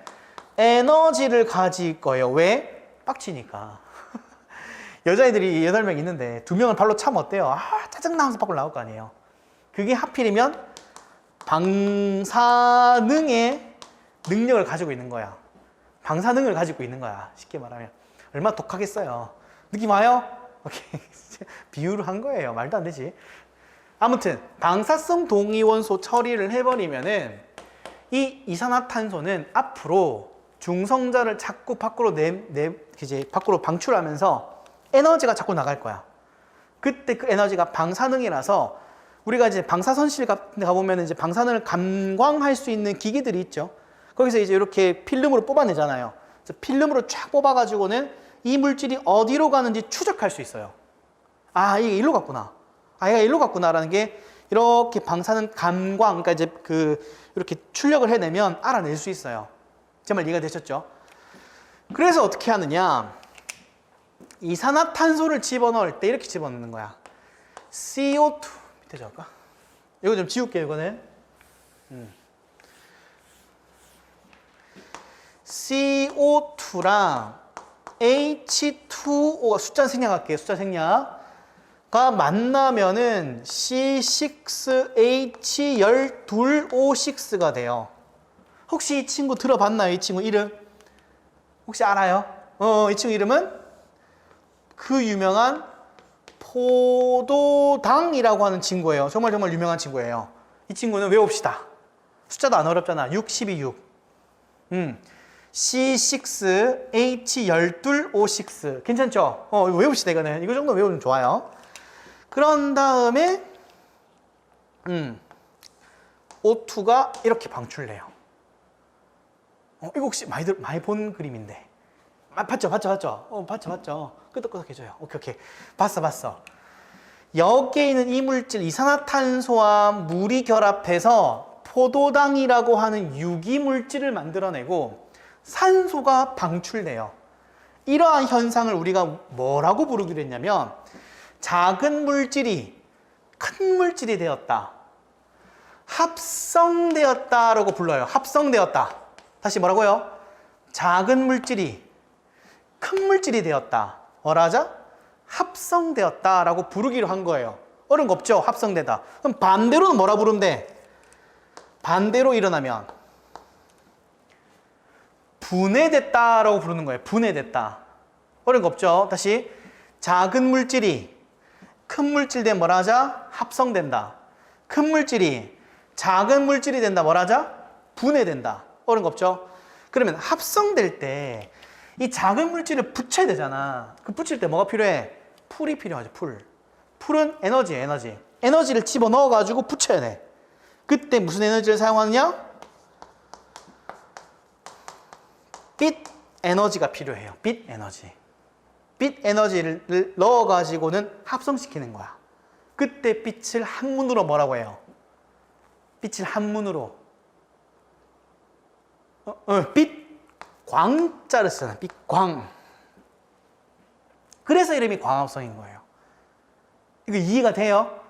에너지를 가질 거예요. 왜? 빡치니까. 여자애들이 8명 있는데 2명을 발로 차면 어때요? 짜증나면서 밖으로 나올 거 아니에요. 그게 하필이면 방사능의 능력을 가지고 있는 거야. 방사능을 가지고 있는 거야. 쉽게 말하면. 얼마나 독하겠어요. 느낌 와요? 오케이. 비유를 한 거예요. 말도 안 되지. 아무튼 방사성 동위원소 처리를 해버리면은 이 이산화탄소는 앞으로 중성자를 자꾸 밖으로 이제 밖으로 방출하면서 에너지가 자꾸 나갈 거야. 그때 그 에너지가 방사능이라서 우리가 이제 방사선실 가보면 이제 방사능을 감광할 수 있는 기기들이 있죠. 거기서 이제 이렇게 필름으로 뽑아내잖아요. 그래서 필름으로 쫙 뽑아가지고는 이 물질이 어디로 가는지 추적할 수 있어요. 이게 일로 갔구나. 얘가 일로 갔구나라는 게 이렇게 방사능 감광, 그러니까 이제 이렇게 출력을 해내면 알아낼 수 있어요. 제 말 이해가 되셨죠? 그래서 어떻게 하느냐? 이산화탄소를 집어넣을 때 이렇게 집어넣는 거야. CO2 밑에 적을까? 이거 좀 지울게요. 이거는 CO2랑 H2O 숫자 생략할게요. 숫자 생략. 가 만나면은 C6H12O6가 돼요. 혹시 이 친구 들어봤나요? 이 친구 이름? 혹시 알아요? 이 친구 이름은 그 유명한 포도당이라고 하는 친구예요. 정말 유명한 친구예요. 이 친구는 외웁시다. 숫자도 안 어렵잖아. 6, 12, 6. C6H12O6. 괜찮죠? 외웁시다, 이거는. 이거 정도 외우면 좋아요. 그런 다음에 O2가 이렇게 방출돼요. 이거 혹시 많이 본 그림인데. 봤죠? 봤죠? 끄덕끄덕해져요. 오케이. 봤어. 여기에 있는 이 물질, 이산화탄소와 물이 결합해서 포도당이라고 하는 유기물질을 만들어내고 산소가 방출돼요. 이러한 현상을 우리가 뭐라고 부르기로 했냐면 작은 물질이 큰 물질이 되었다. 합성되었다라고 불러요. 합성되었다. 다시 뭐라고요? 작은 물질이 큰 물질이 되었다. 뭐라 하자? 합성되었다라고 부르기로 한 거예요. 어려운 거 없죠? 합성되다. 그럼 반대로는 뭐라 부르면 돼? 반대로 일어나면 분해됐다라고 부르는 거예요. 분해됐다. 어려운 거 없죠? 다시 작은 물질이 큰 물질 되면 뭐라 하자? 합성된다. 큰 물질이 작은 물질이 된다. 뭐라 하자? 분해된다. 어려운 거 없죠? 그러면 합성될 때 이 작은 물질을 붙여야 되잖아. 그 붙일 때 뭐가 필요해? 풀이 필요하죠. 풀은 에너지예요. 에너지를 집어넣어 가지고 붙여야 돼. 그때 무슨 에너지를 사용하느냐? 빛 에너지가 필요해요. 빛 에너지를 넣어 가지고는 합성시키는 거야. 그때 빛을 한문으로 뭐라고 해요? 빛을 한문으로 빛광자를 쓰잖아. 빛광. 그래서 이름이 광합성인 거예요. 이거 이해가 돼요?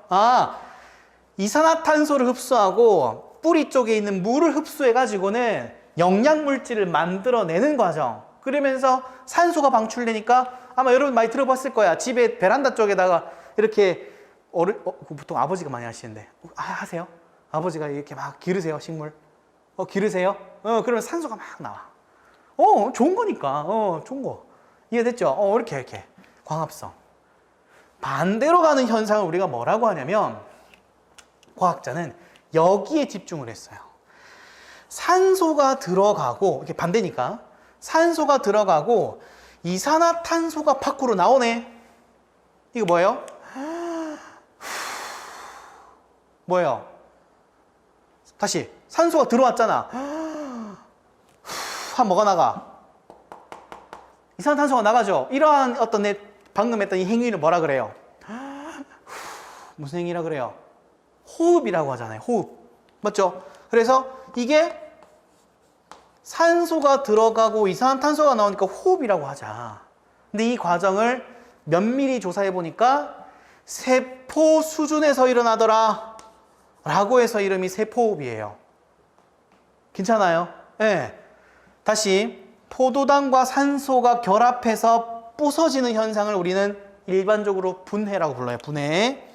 이산화탄소를 흡수하고 뿌리 쪽에 있는 물을 흡수해 가지고는 영양물질을 만들어내는 과정. 그러면서 산소가 방출되니까 아마 여러분 많이 들어봤을 거야. 집에 베란다 쪽에다가 이렇게 보통 아버지가 많이 하시는데 하세요? 아버지가 이렇게 막 기르세요, 식물. 기르세요? 그러면 산소가 막 나와. 좋은 거니까. 좋은 거. 이해됐죠? 이렇게. 광합성. 반대로 가는 현상을 우리가 뭐라고 하냐면, 과학자는 여기에 집중을 했어요. 산소가 들어가고, 이렇게 반대니까, 산소가 들어가고, 이산화탄소가 밖으로 나오네. 이거 뭐예요? 뭐예요? 다시. 산소가 들어왔잖아. 뭐가 나가? 이산화탄소가 나가죠. 이러한 어떤 방금 했던 이 행위를 뭐라 그래요? 무슨 행위라 그래요? 호흡이라고 하잖아요. 호흡. 맞죠? 그래서 이게 산소가 들어가고 이산화탄소가 나오니까 호흡이라고 하자. 근데 이 과정을 면밀히 조사해 보니까 세포 수준에서 일어나더라 라고 해서 이름이 세포호흡이에요. 괜찮아요? 네. 다시 포도당과 산소가 결합해서 부서지는 현상을 우리는 일반적으로 분해라고 불러요. 분해.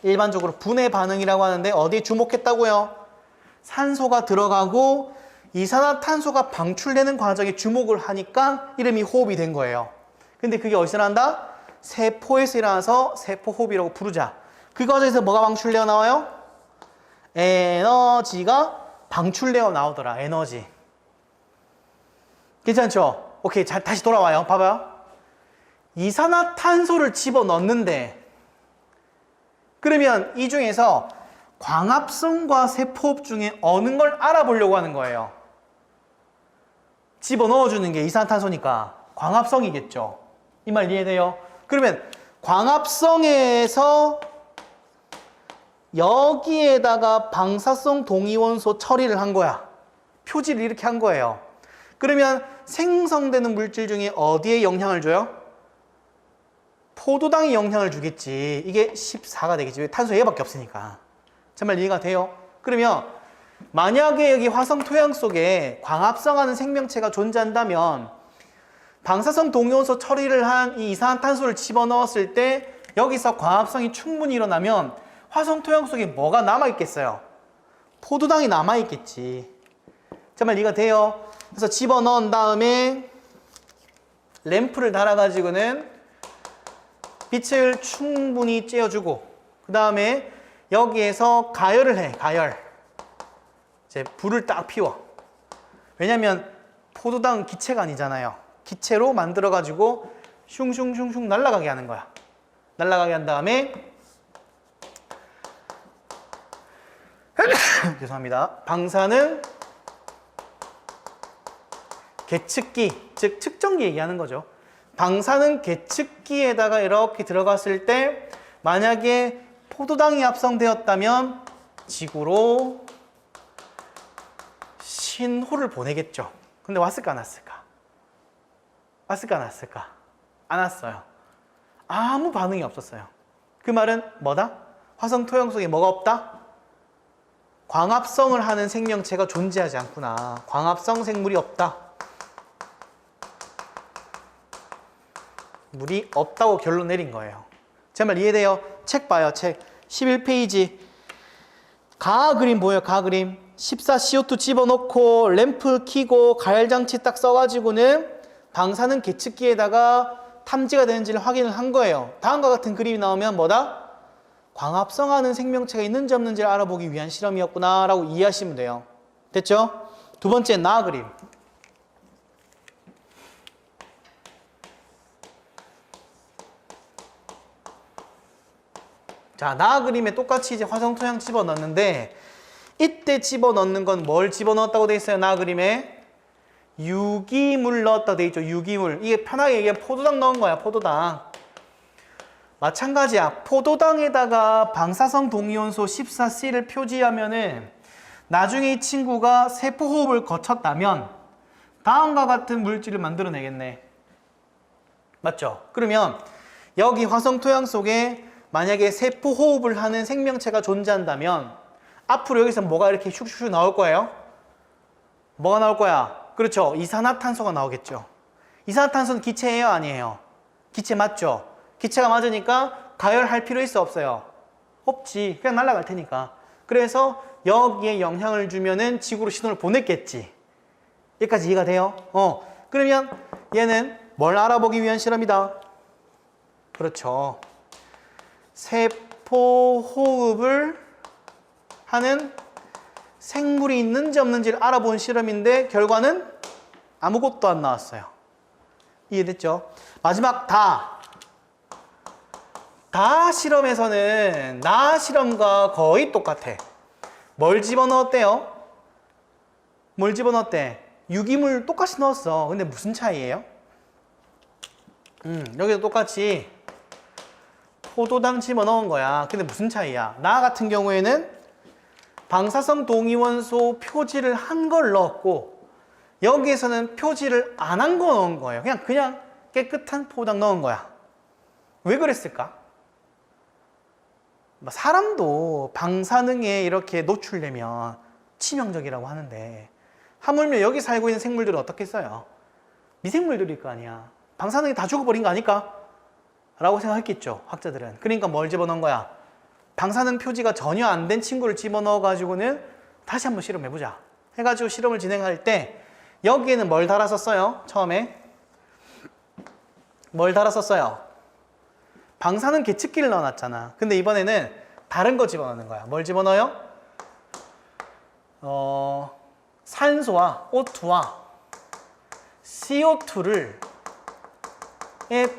일반적으로 분해 반응이라고 하는데 어디에 주목했다고요? 산소가 들어가고 이산화탄소가 방출되는 과정에 주목을 하니까 이름이 호흡이 된 거예요. 근데 그게 어디서 일어난다? 세포에서 일어나서 세포호흡이라고 부르자. 그 과정에서 뭐가 방출되어 나와요? 에너지가 방출되어 나오더라. 에너지. 괜찮죠? 오케이. 자, 다시 돌아와요. 봐봐요. 이산화탄소를 집어넣는데 그러면 이 중에서 광합성과 세포호흡 중에 어느 걸 알아보려고 하는 거예요. 집어넣어주는 게 이산화탄소니까 광합성이겠죠. 이 말 이해돼요? 그러면 광합성에서 여기에다가 방사성 동위원소 처리를 한 거야. 표지를 이렇게 한 거예요. 그러면 생성되는 물질 중에 어디에 영향을 줘요? 포도당이 영향을 주겠지. 이게 14가 되겠지. 탄소 얘밖에 없으니까. 정말 이해가 돼요? 그러면 만약에 여기 화성 토양 속에 광합성하는 생명체가 존재한다면 방사성 동위원소 처리를 한 이 이산화탄소를 집어넣었을 때 여기서 광합성이 충분히 일어나면 화성 토양 속에 뭐가 남아있겠어요? 포도당이 남아있겠지. 정말 이해가 돼요? 그래서 집어넣은 다음에 램프를 달아가지고는 빛을 충분히 쬐어주고 그 다음에 여기에서 가열을 해. 가열. 이제 불을 딱 피워. 왜냐면 포도당은 기체가 아니잖아요. 기체로 만들어가지고 슝슝슝슝 날아가게 하는 거야. 날아가게 한 다음에 죄송합니다. 방사능 계측기, 즉 측정기 얘기하는 거죠. 방사능 계측기에다가 이렇게 들어갔을 때 만약에 포도당이 합성되었다면 지구로 신호를 보내겠죠. 근데 왔을까 안 왔을까? 왔을까 안 왔을까? 안 왔어요. 아무 반응이 없었어요. 그 말은 뭐다? 화성 토양 속에 뭐가 없다? 광합성을 하는 생명체가 존재하지 않구나. 광합성 생물이 없다. 물이 없다고 결론 내린 거예요. 제 말 이해돼요? 책 봐요. 책 11페이지. 가하 그림 보여요. 가하 그림. 14CO2 집어넣고 램프 켜고 가열장치 딱 써가지고는 방사능 계측기에다가 탐지가 되는지를 확인을 한 거예요. 다음과 같은 그림이 나오면 뭐다? 광합성하는 생명체가 있는지 없는지를 알아보기 위한 실험이었구나 라고 이해하시면 돼요. 됐죠? 두 번째 나 그림. 자, 나 그림에 똑같이 이제 화성 토양 집어넣는데 이때 집어넣는 건 뭘 집어넣었다고 돼 있어요? 나 그림에 유기물 넣었다 돼 있죠. 유기물. 이게 편하게 얘기하면 포도당 넣은 거야. 포도당. 마찬가지야. 포도당에다가 방사성 동위원소 14C를 표지하면은 나중에 이 친구가 세포호흡을 거쳤다면 다음과 같은 물질을 만들어내겠네. 맞죠? 그러면 여기 화성 토양 속에 만약에 세포호흡을 하는 생명체가 존재한다면 앞으로 여기서 뭐가 이렇게 슉슉슉 나올 거예요? 뭐가 나올 거야? 그렇죠. 이산화탄소가 나오겠죠. 이산화탄소는 기체예요? 아니에요? 기체 맞죠? 기체가 맞으니까 가열할 필요 있어? 없어요? 없지. 그냥 날아갈 테니까. 그래서 여기에 영향을 주면은 지구로 신호를 보냈겠지. 여기까지 이해가 돼요? 그러면 얘는 뭘 알아보기 위한 실험이다. 그렇죠. 세포 호흡을 하는 생물이 있는지 없는지를 알아본 실험인데 결과는 아무것도 안 나왔어요. 이해됐죠? 마지막 다 실험에서는 나 실험과 거의 똑같아. 뭘 집어넣었대요? 뭘 집어넣었대? 유기물 똑같이 넣었어. 근데 무슨 차이예요? 여기도 똑같이 포도당 집어넣은 거야. 근데 무슨 차이야? 나 같은 경우에는 방사성 동위원소 표지를 한 걸 넣었고 여기에서는 표지를 안 한 거 넣은 거예요. 그냥 깨끗한 포도당 넣은 거야. 왜 그랬을까? 사람도 방사능에 이렇게 노출되면 치명적이라고 하는데 하물며 여기 살고 있는 생물들은 어떻겠어요? 미생물들일 거 아니야. 방사능이 다 죽어버린 거 아닐까? 라고 생각했겠죠, 학자들은. 그러니까 뭘 집어넣은 거야? 방사능 표지가 전혀 안 된 친구를 집어넣어 가지고는 다시 한번 실험해보자 해가지고 실험을 진행할 때 여기에는 뭘 달았었어요? 처음에 뭘 달았었어요? 방사능 계측기를 넣어놨잖아. 근데 이번에는 다른 거 집어넣는 거야. 뭘 집어넣어요? 산소와 O2와 CO2의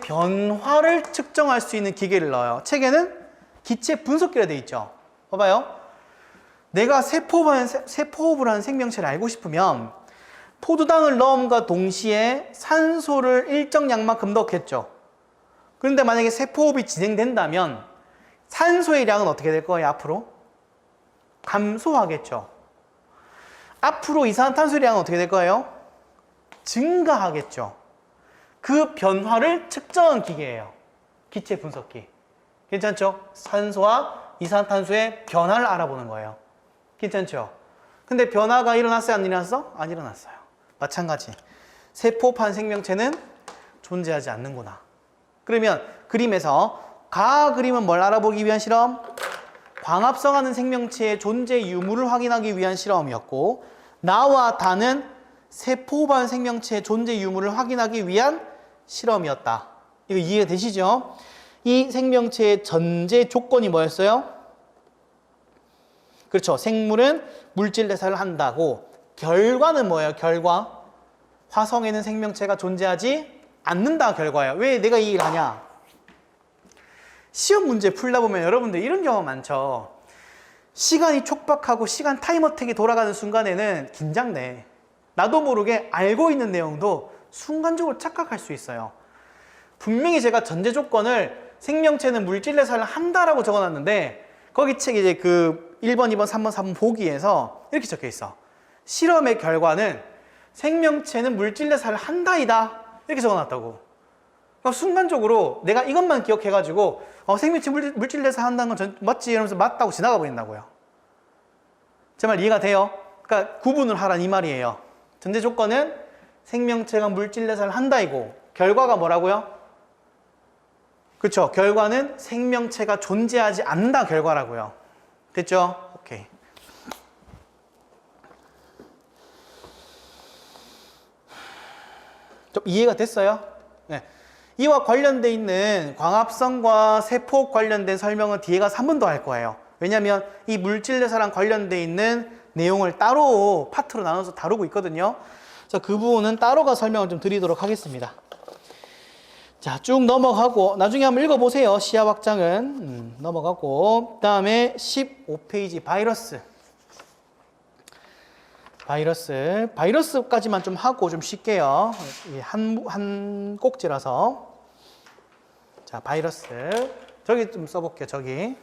변화를 측정할 수 있는 기계를 넣어요. 책에는 기체 분석기라 되어 있죠. 봐봐요. 내가 세포호흡을 하는 생명체를 알고 싶으면 포도당을 넣음과 동시에 산소를 일정 양만큼 넣겠죠. 그런데 만약에 세포호흡이 진행된다면 산소의 양은 어떻게 될 거예요? 앞으로? 감소하겠죠. 앞으로 이산화탄소의 양은 어떻게 될 거예요? 증가하겠죠. 그 변화를 측정한 기계예요. 기체 분석기. 괜찮죠? 산소와 이산화탄소의 변화를 알아보는 거예요. 괜찮죠? 근데 변화가 일어났어요? 안 일어났어? 안 일어났어요. 마찬가지. 세포판 생명체는 존재하지 않는구나. 그러면 그림에서 그림은 뭘 알아보기 위한 실험? 광합성하는 생명체의 존재 유무를 확인하기 위한 실험이었고 나와 다는 세포반 생명체의 존재 유무를 확인하기 위한 실험이었다. 이거 이해되시죠? 이 생명체의 전제 조건이 뭐였어요? 그렇죠. 생물은 물질 대사를 한다고. 결과는 뭐예요? 결과. 화성에는 생명체가 존재하지 않는다 결과예요. 왜 내가 이 일을 하냐? 시험 문제 풀다 보면 여러분들 이런 경우 많죠. 시간이 촉박하고 시간 타임어택이 돌아가는 순간에는 긴장돼. 나도 모르게 알고 있는 내용도 순간적으로 착각할 수 있어요. 분명히 제가 전제 조건을 생명체는 물질 대사를 한다라고 적어놨는데 거기 책 이제 그 1번, 2번, 3번, 4번 보기에서 이렇게 적혀 있어. 실험의 결과는 생명체는 물질 대사를 한다이다. 이렇게 적어놨다고. 그러니까 순간적으로 내가 이것만 기억해가지고 생명체 물질 대사 한다는 건 맞지? 이러면서 맞다고 지나가 버린다고요. 제 말 이해가 돼요? 그러니까 구분을 하란 이 말이에요. 전제 조건은 생명체가 물질 대사를 한다이고 결과가 뭐라고요? 그렇죠. 결과는 생명체가 존재하지 않는다 결과라고요. 됐죠? 오케이. 좀 이해가 됐어요? 네. 이와 관련돼 있는 광합성과 세포 관련된 설명은 뒤에 가서 한 번 더 할 거예요. 왜냐하면 이 물질 대사랑 관련돼 있는 내용을 따로 파트로 나눠서 다루고 있거든요. 자, 그 부분은 따로가 설명을 좀 드리도록 하겠습니다. 자, 쭉 넘어가고 나중에 한번 읽어보세요. 시야 확장은 넘어가고 그 다음에 15페이지 바이러스까지만 좀 하고 좀 쉴게요. 한 꼭지라서. 자, 바이러스 저기 좀 써볼게요. 저기.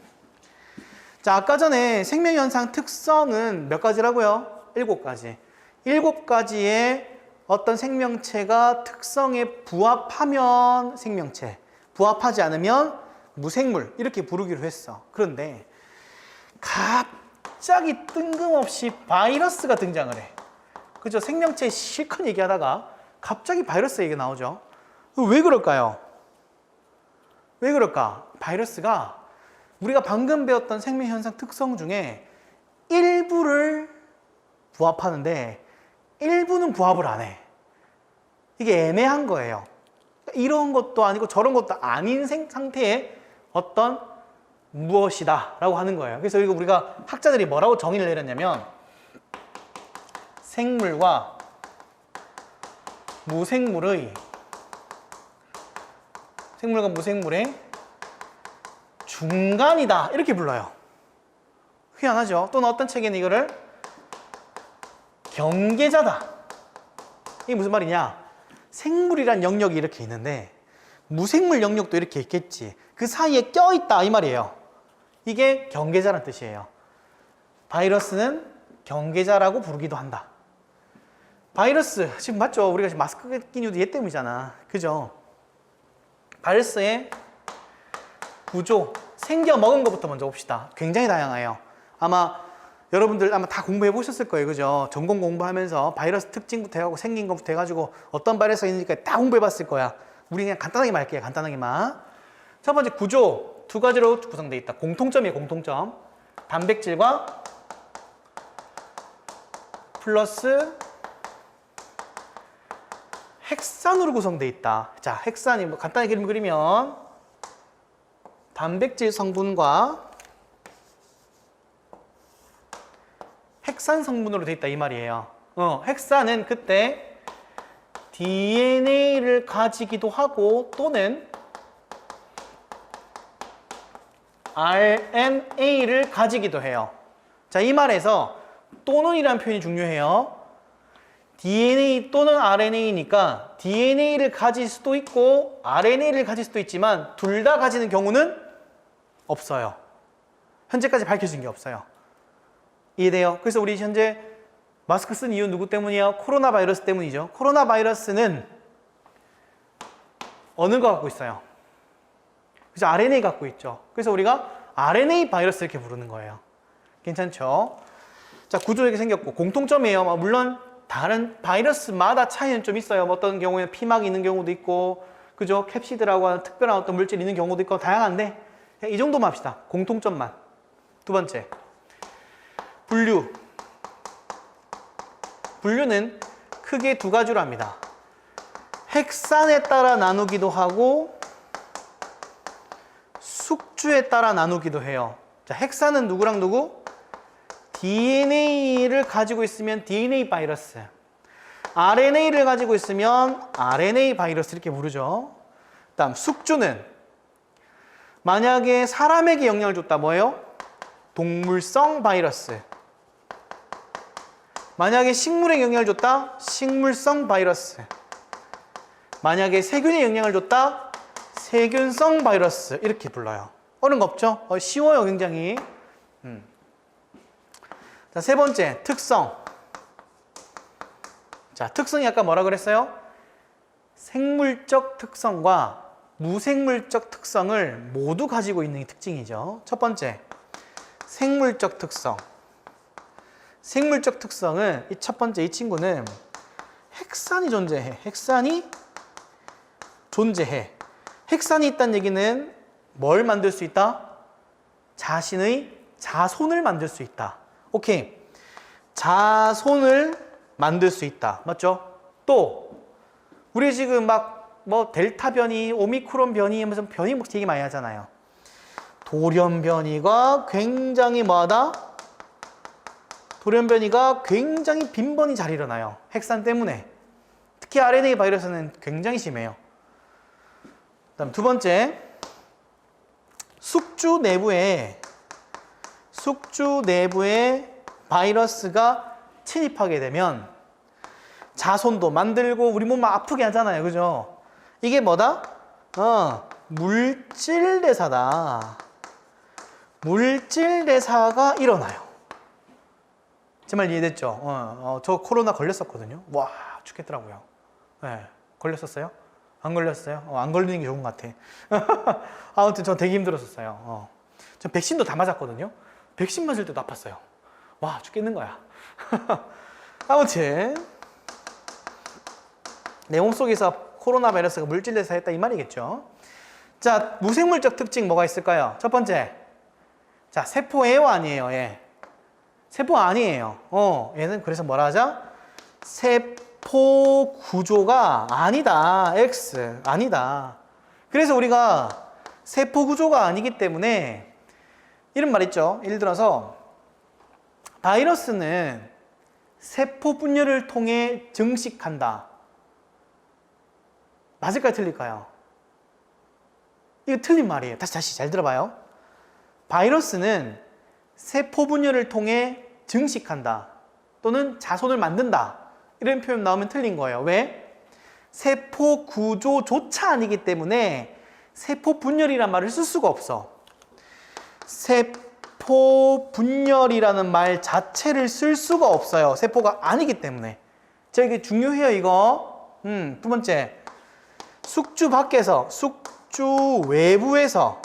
자, 아까 전에 생명현상 특성은 몇 가지라고요? 7가지. 7가지의 어떤 생명체가 특성에 부합하면 생명체, 부합하지 않으면 무생물 이렇게 부르기로 했어. 그런데 갑자기 뜬금없이 바이러스가 등장을 해. 그죠? 생명체 실컷 얘기하다가 갑자기 바이러스 얘기가 나오죠. 왜 그럴까요? 왜 그럴까? 바이러스가 우리가 방금 배웠던 생명현상 특성 중에 일부를 부합하는데 일부는 부합을 안 해. 이게 애매한 거예요. 이런 것도 아니고 저런 것도 아닌 상태의 어떤 무엇이다 라고 하는 거예요. 그래서 이거 우리가 학자들이 뭐라고 정의를 내렸냐면 생물과 무생물의 중간이다 이렇게 불러요. 희한하죠? 또는 어떤 책에는 이거를 경계자다. 이게 무슨 말이냐? 생물이란 영역이 이렇게 있는데 무생물 영역도 이렇게 있겠지. 그 사이에 껴있다 이 말이에요. 이게 경계자란 뜻이에요. 바이러스는 경계자라고 부르기도 한다. 바이러스 지금 맞죠? 우리가 지금 마스크 낀 이유도 얘 때문이잖아. 그죠? 바이러스의 구조, 생겨 먹은 것부터 먼저 봅시다. 굉장히 다양해요. 아마 여러분들 다 공부해 보셨을 거예요. 그죠? 전공 공부하면서 바이러스 특징부터 해가지고 생긴 것부터 해가지고 어떤 바이러스가 있는지 다 공부해 봤을 거야. 우리 그냥 간단하게 말할게요. 간단하게만. 첫 번째 구조 두 가지로 구성되어 있다. 공통점이에요. 공통점. 단백질과 플러스 핵산으로 구성되어 있다. 자, 핵산이 뭐 간단히 그림 그리면 단백질 성분과 핵산 성분으로 되어 있다 이 말이에요. 핵산은 그때 DNA를 가지기도 하고 또는 RNA를 가지기도 해요. 자, 이 말에서 또는이라는 표현이 중요해요. DNA 또는 RNA니까 DNA를 가질 수도 있고 RNA를 가질 수도 있지만 둘 다 가지는 경우는 없어요. 현재까지 밝혀진 게 없어요. 이해돼요? 그래서 우리 현재 마스크 쓴 이유 누구 때문이에요? 코로나 바이러스 때문이죠. 코로나 바이러스는 어느 거 갖고 있어요? 그래서 RNA 갖고 있죠. 그래서 우리가 RNA 바이러스 이렇게 부르는 거예요. 괜찮죠? 자, 구조 이렇게 생겼고 공통점이에요. 물론 다른 바이러스마다 차이는 좀 있어요. 어떤 경우에는 피막이 있는 경우도 있고, 그죠? 캡시드라고 하는 특별한 어떤 물질이 있는 경우도 있고 다양한데 이 정도만 합시다. 공통점만. 두 번째, 분류. 분류는 크게 두 가지로 합니다. 핵산에 따라 나누기도 하고 숙주에 따라 나누기도 해요. 자, 핵산은 누구랑 누구? DNA를 가지고 있으면 DNA 바이러스, RNA를 가지고 있으면 RNA 바이러스 이렇게 부르죠. 다음 숙주는 만약에 사람에게 영향을 줬다 뭐예요? 동물성 바이러스. 만약에 식물에 영향을 줬다 식물성 바이러스. 만약에 세균에 영향을 줬다 세균성 바이러스 이렇게 불러요. 어려운 거 없죠? 쉬워요 굉장히. 자, 세 번째 특성. 자, 특성이 아까 뭐라 그랬어요? 생물적 특성과 무생물적 특성을 모두 가지고 있는 게 특징이죠. 첫 번째 생물적 특성. 생물적 특성은 이 첫 번째 이 친구는 핵산이 존재해. 핵산이 존재해. 핵산이 있다는 얘기는 뭘 만들 수 있다? 자신의 자손을 만들 수 있다. 오케이. 자손을 만들 수 있다. 맞죠? 또 우리 지금 막 뭐 델타 변이, 오미크론 변이 무슨 변이 뭐 되게 많이 하잖아요. 돌연 변이가 굉장히 뭐하다? 돌연 변이가 굉장히 빈번히 잘 일어나요. 핵산 때문에. 특히 RNA 바이러스는 굉장히 심해요. 그다음 두 번째, 숙주 내부에 바이러스가 침입하게 되면 자손도 만들고 우리 몸 아프게 하잖아요. 그죠? 이게 뭐다? 물질대사다. 물질대사가 일어나요. 제 말 이해됐죠? 저 코로나 걸렸었거든요. 와, 죽겠더라고요. 네, 걸렸었어요? 안 걸렸어요? 안 걸리는 게 좋은 것 같아. 아무튼 전 되게 힘들었었어요. 전 백신도 다 맞았거든요. 백신 맞을 때도 아팠어요. 와, 죽겠는 거야. 아무튼 내 몸속에서 코로나 바이러스가 물질 대사했다 이 말이겠죠. 자, 무생물적 특징 뭐가 있을까요? 첫 번째, 자, 세포예요, 아니에요? 예. 세포 아니에요. 얘는 그래서 뭐라 하죠? 세포 구조가 아니다. X 아니다. 그래서 우리가 세포 구조가 아니기 때문에 이런 말 있죠. 예를 들어서 바이러스는 세포 분열을 통해 증식한다. 맞을까요? 틀릴까요? 이거 틀린 말이에요. 다시 잘 들어봐요. 바이러스는 세포 분열을 통해 증식한다. 또는 자손을 만든다. 이런 표현 나오면 틀린 거예요. 왜? 세포 구조조차 아니기 때문에 세포 분열이란 말을 쓸 수가 없어. 세포 분열이라는 말 자체를 쓸 수가 없어요. 세포가 아니기 때문에. 자, 이게 중요해요, 이거. 두 번째. 숙주 밖에서, 숙주 외부에서는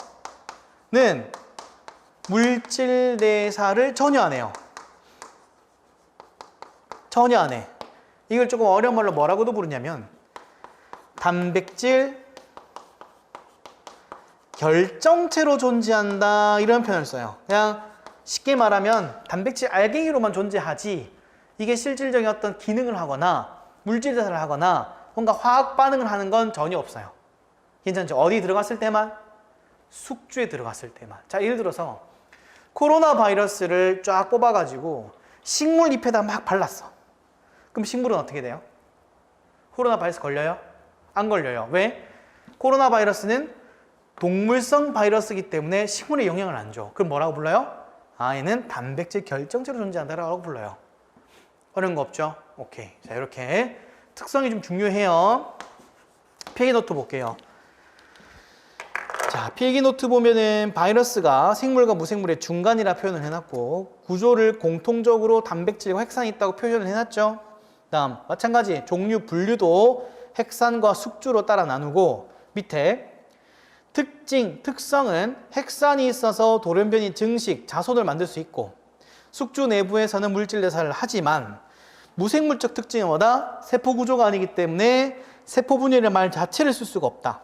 물질 대사를 전혀 안 해요. 전혀 안 해. 이걸 조금 어려운 말로 뭐라고도 부르냐면 단백질 결정체로 존재한다 이런 표현을 써요. 그냥 쉽게 말하면 단백질 알갱이로만 존재하지 이게 실질적인 어떤 기능을 하거나 물질 대사를 하거나 뭔가 화학 반응을 하는 건 전혀 없어요. 괜찮죠? 어디 들어갔을 때만? 숙주에 들어갔을 때만. 자, 예를 들어서 코로나 바이러스를 쫙 뽑아가지고 식물 잎에다 막 발랐어. 그럼 식물은 어떻게 돼요? 코로나 바이러스 걸려요? 안 걸려요. 왜? 코로나 바이러스는 동물성 바이러스이기 때문에 식물에 영향을 안 줘. 그럼 뭐라고 불러요? 얘는 단백질 결정체로 존재한다라고 불러요. 어려운 거 없죠? 오케이. 자, 이렇게 특성이 좀 중요해요. 필기노트 볼게요. 자, 필기노트 보면은 바이러스가 생물과 무생물의 중간이라 표현을 해놨고 구조를 공통적으로 단백질과 핵산이 있다고 표현을 해놨죠. 다음 마찬가지 종류 분류도 핵산과 숙주로 따라 나누고 밑에 특징, 특성은 핵산이 있어서 돌연변이 증식, 자손을 만들 수 있고 숙주 내부에서는 물질 대사를 하지만 무생물적 특징은 뭐다? 세포 구조가 아니기 때문에 세포 분열이라는 말 자체를 쓸 수가 없다.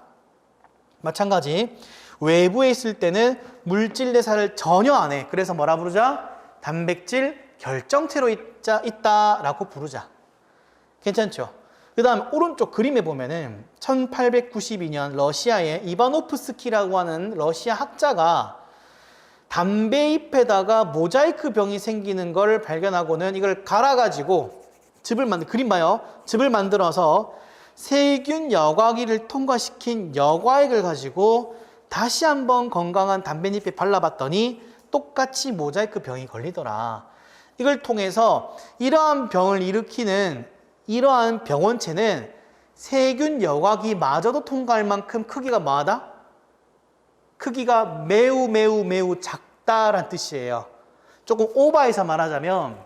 마찬가지 외부에 있을 때는 물질 대사를 전혀 안 해. 그래서 뭐라 부르자? 단백질 결정체로 있다라고 부르자. 괜찮죠? 그 다음 오른쪽 그림에 보면은 1892년 러시아의 이바노프스키라고 하는 러시아 학자가 담배잎에다가 모자이크 병이 생기는 걸 발견하고는 이걸 갈아가지고 그림 봐요. 즙을 만들어서 세균 여과기를 통과시킨 여과액을 가지고 다시 한번 건강한 담배잎에 발라봤더니 똑같이 모자이크 병이 걸리더라. 이걸 통해서 이러한 병을 일으키는 이러한 병원체는 세균 여과기마저도 통과할 만큼 크기가 뭐하다? 크기가 매우 작다란 뜻이에요. 조금 오버해서 말하자면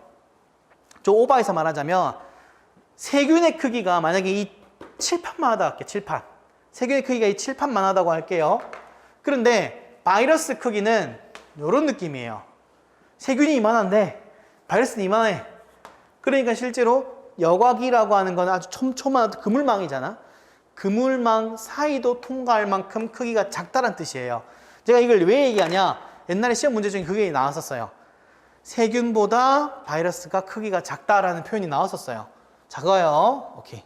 세균의 크기가 만약에 이 칠판만 하다 할게요. 칠판. 세균의 크기가 이 칠판만 하다고 할게요. 그런데 바이러스 크기는 이런 느낌이에요. 세균이 이만한데 바이러스는 이만해. 그러니까 실제로 여과기라고 하는 건 아주 촘촘한 그물망이잖아. 그물망 사이도 통과할 만큼 크기가 작다란 뜻이에요. 제가 이걸 왜 얘기하냐? 옛날에 시험 문제 중에 그게 나왔었어요. 세균보다 바이러스가 크기가 작다라는 표현이 나왔었어요. 작아요. 오케이.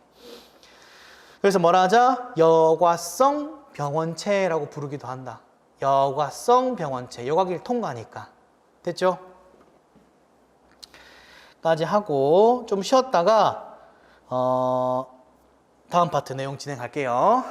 그래서 뭐라 하자? 여과성 병원체라고 부르기도 한다. 여과성 병원체. 여과기를 통과하니까. 됐죠? 까지 하고 좀 쉬었다가 다음 파트 내용 진행할게요.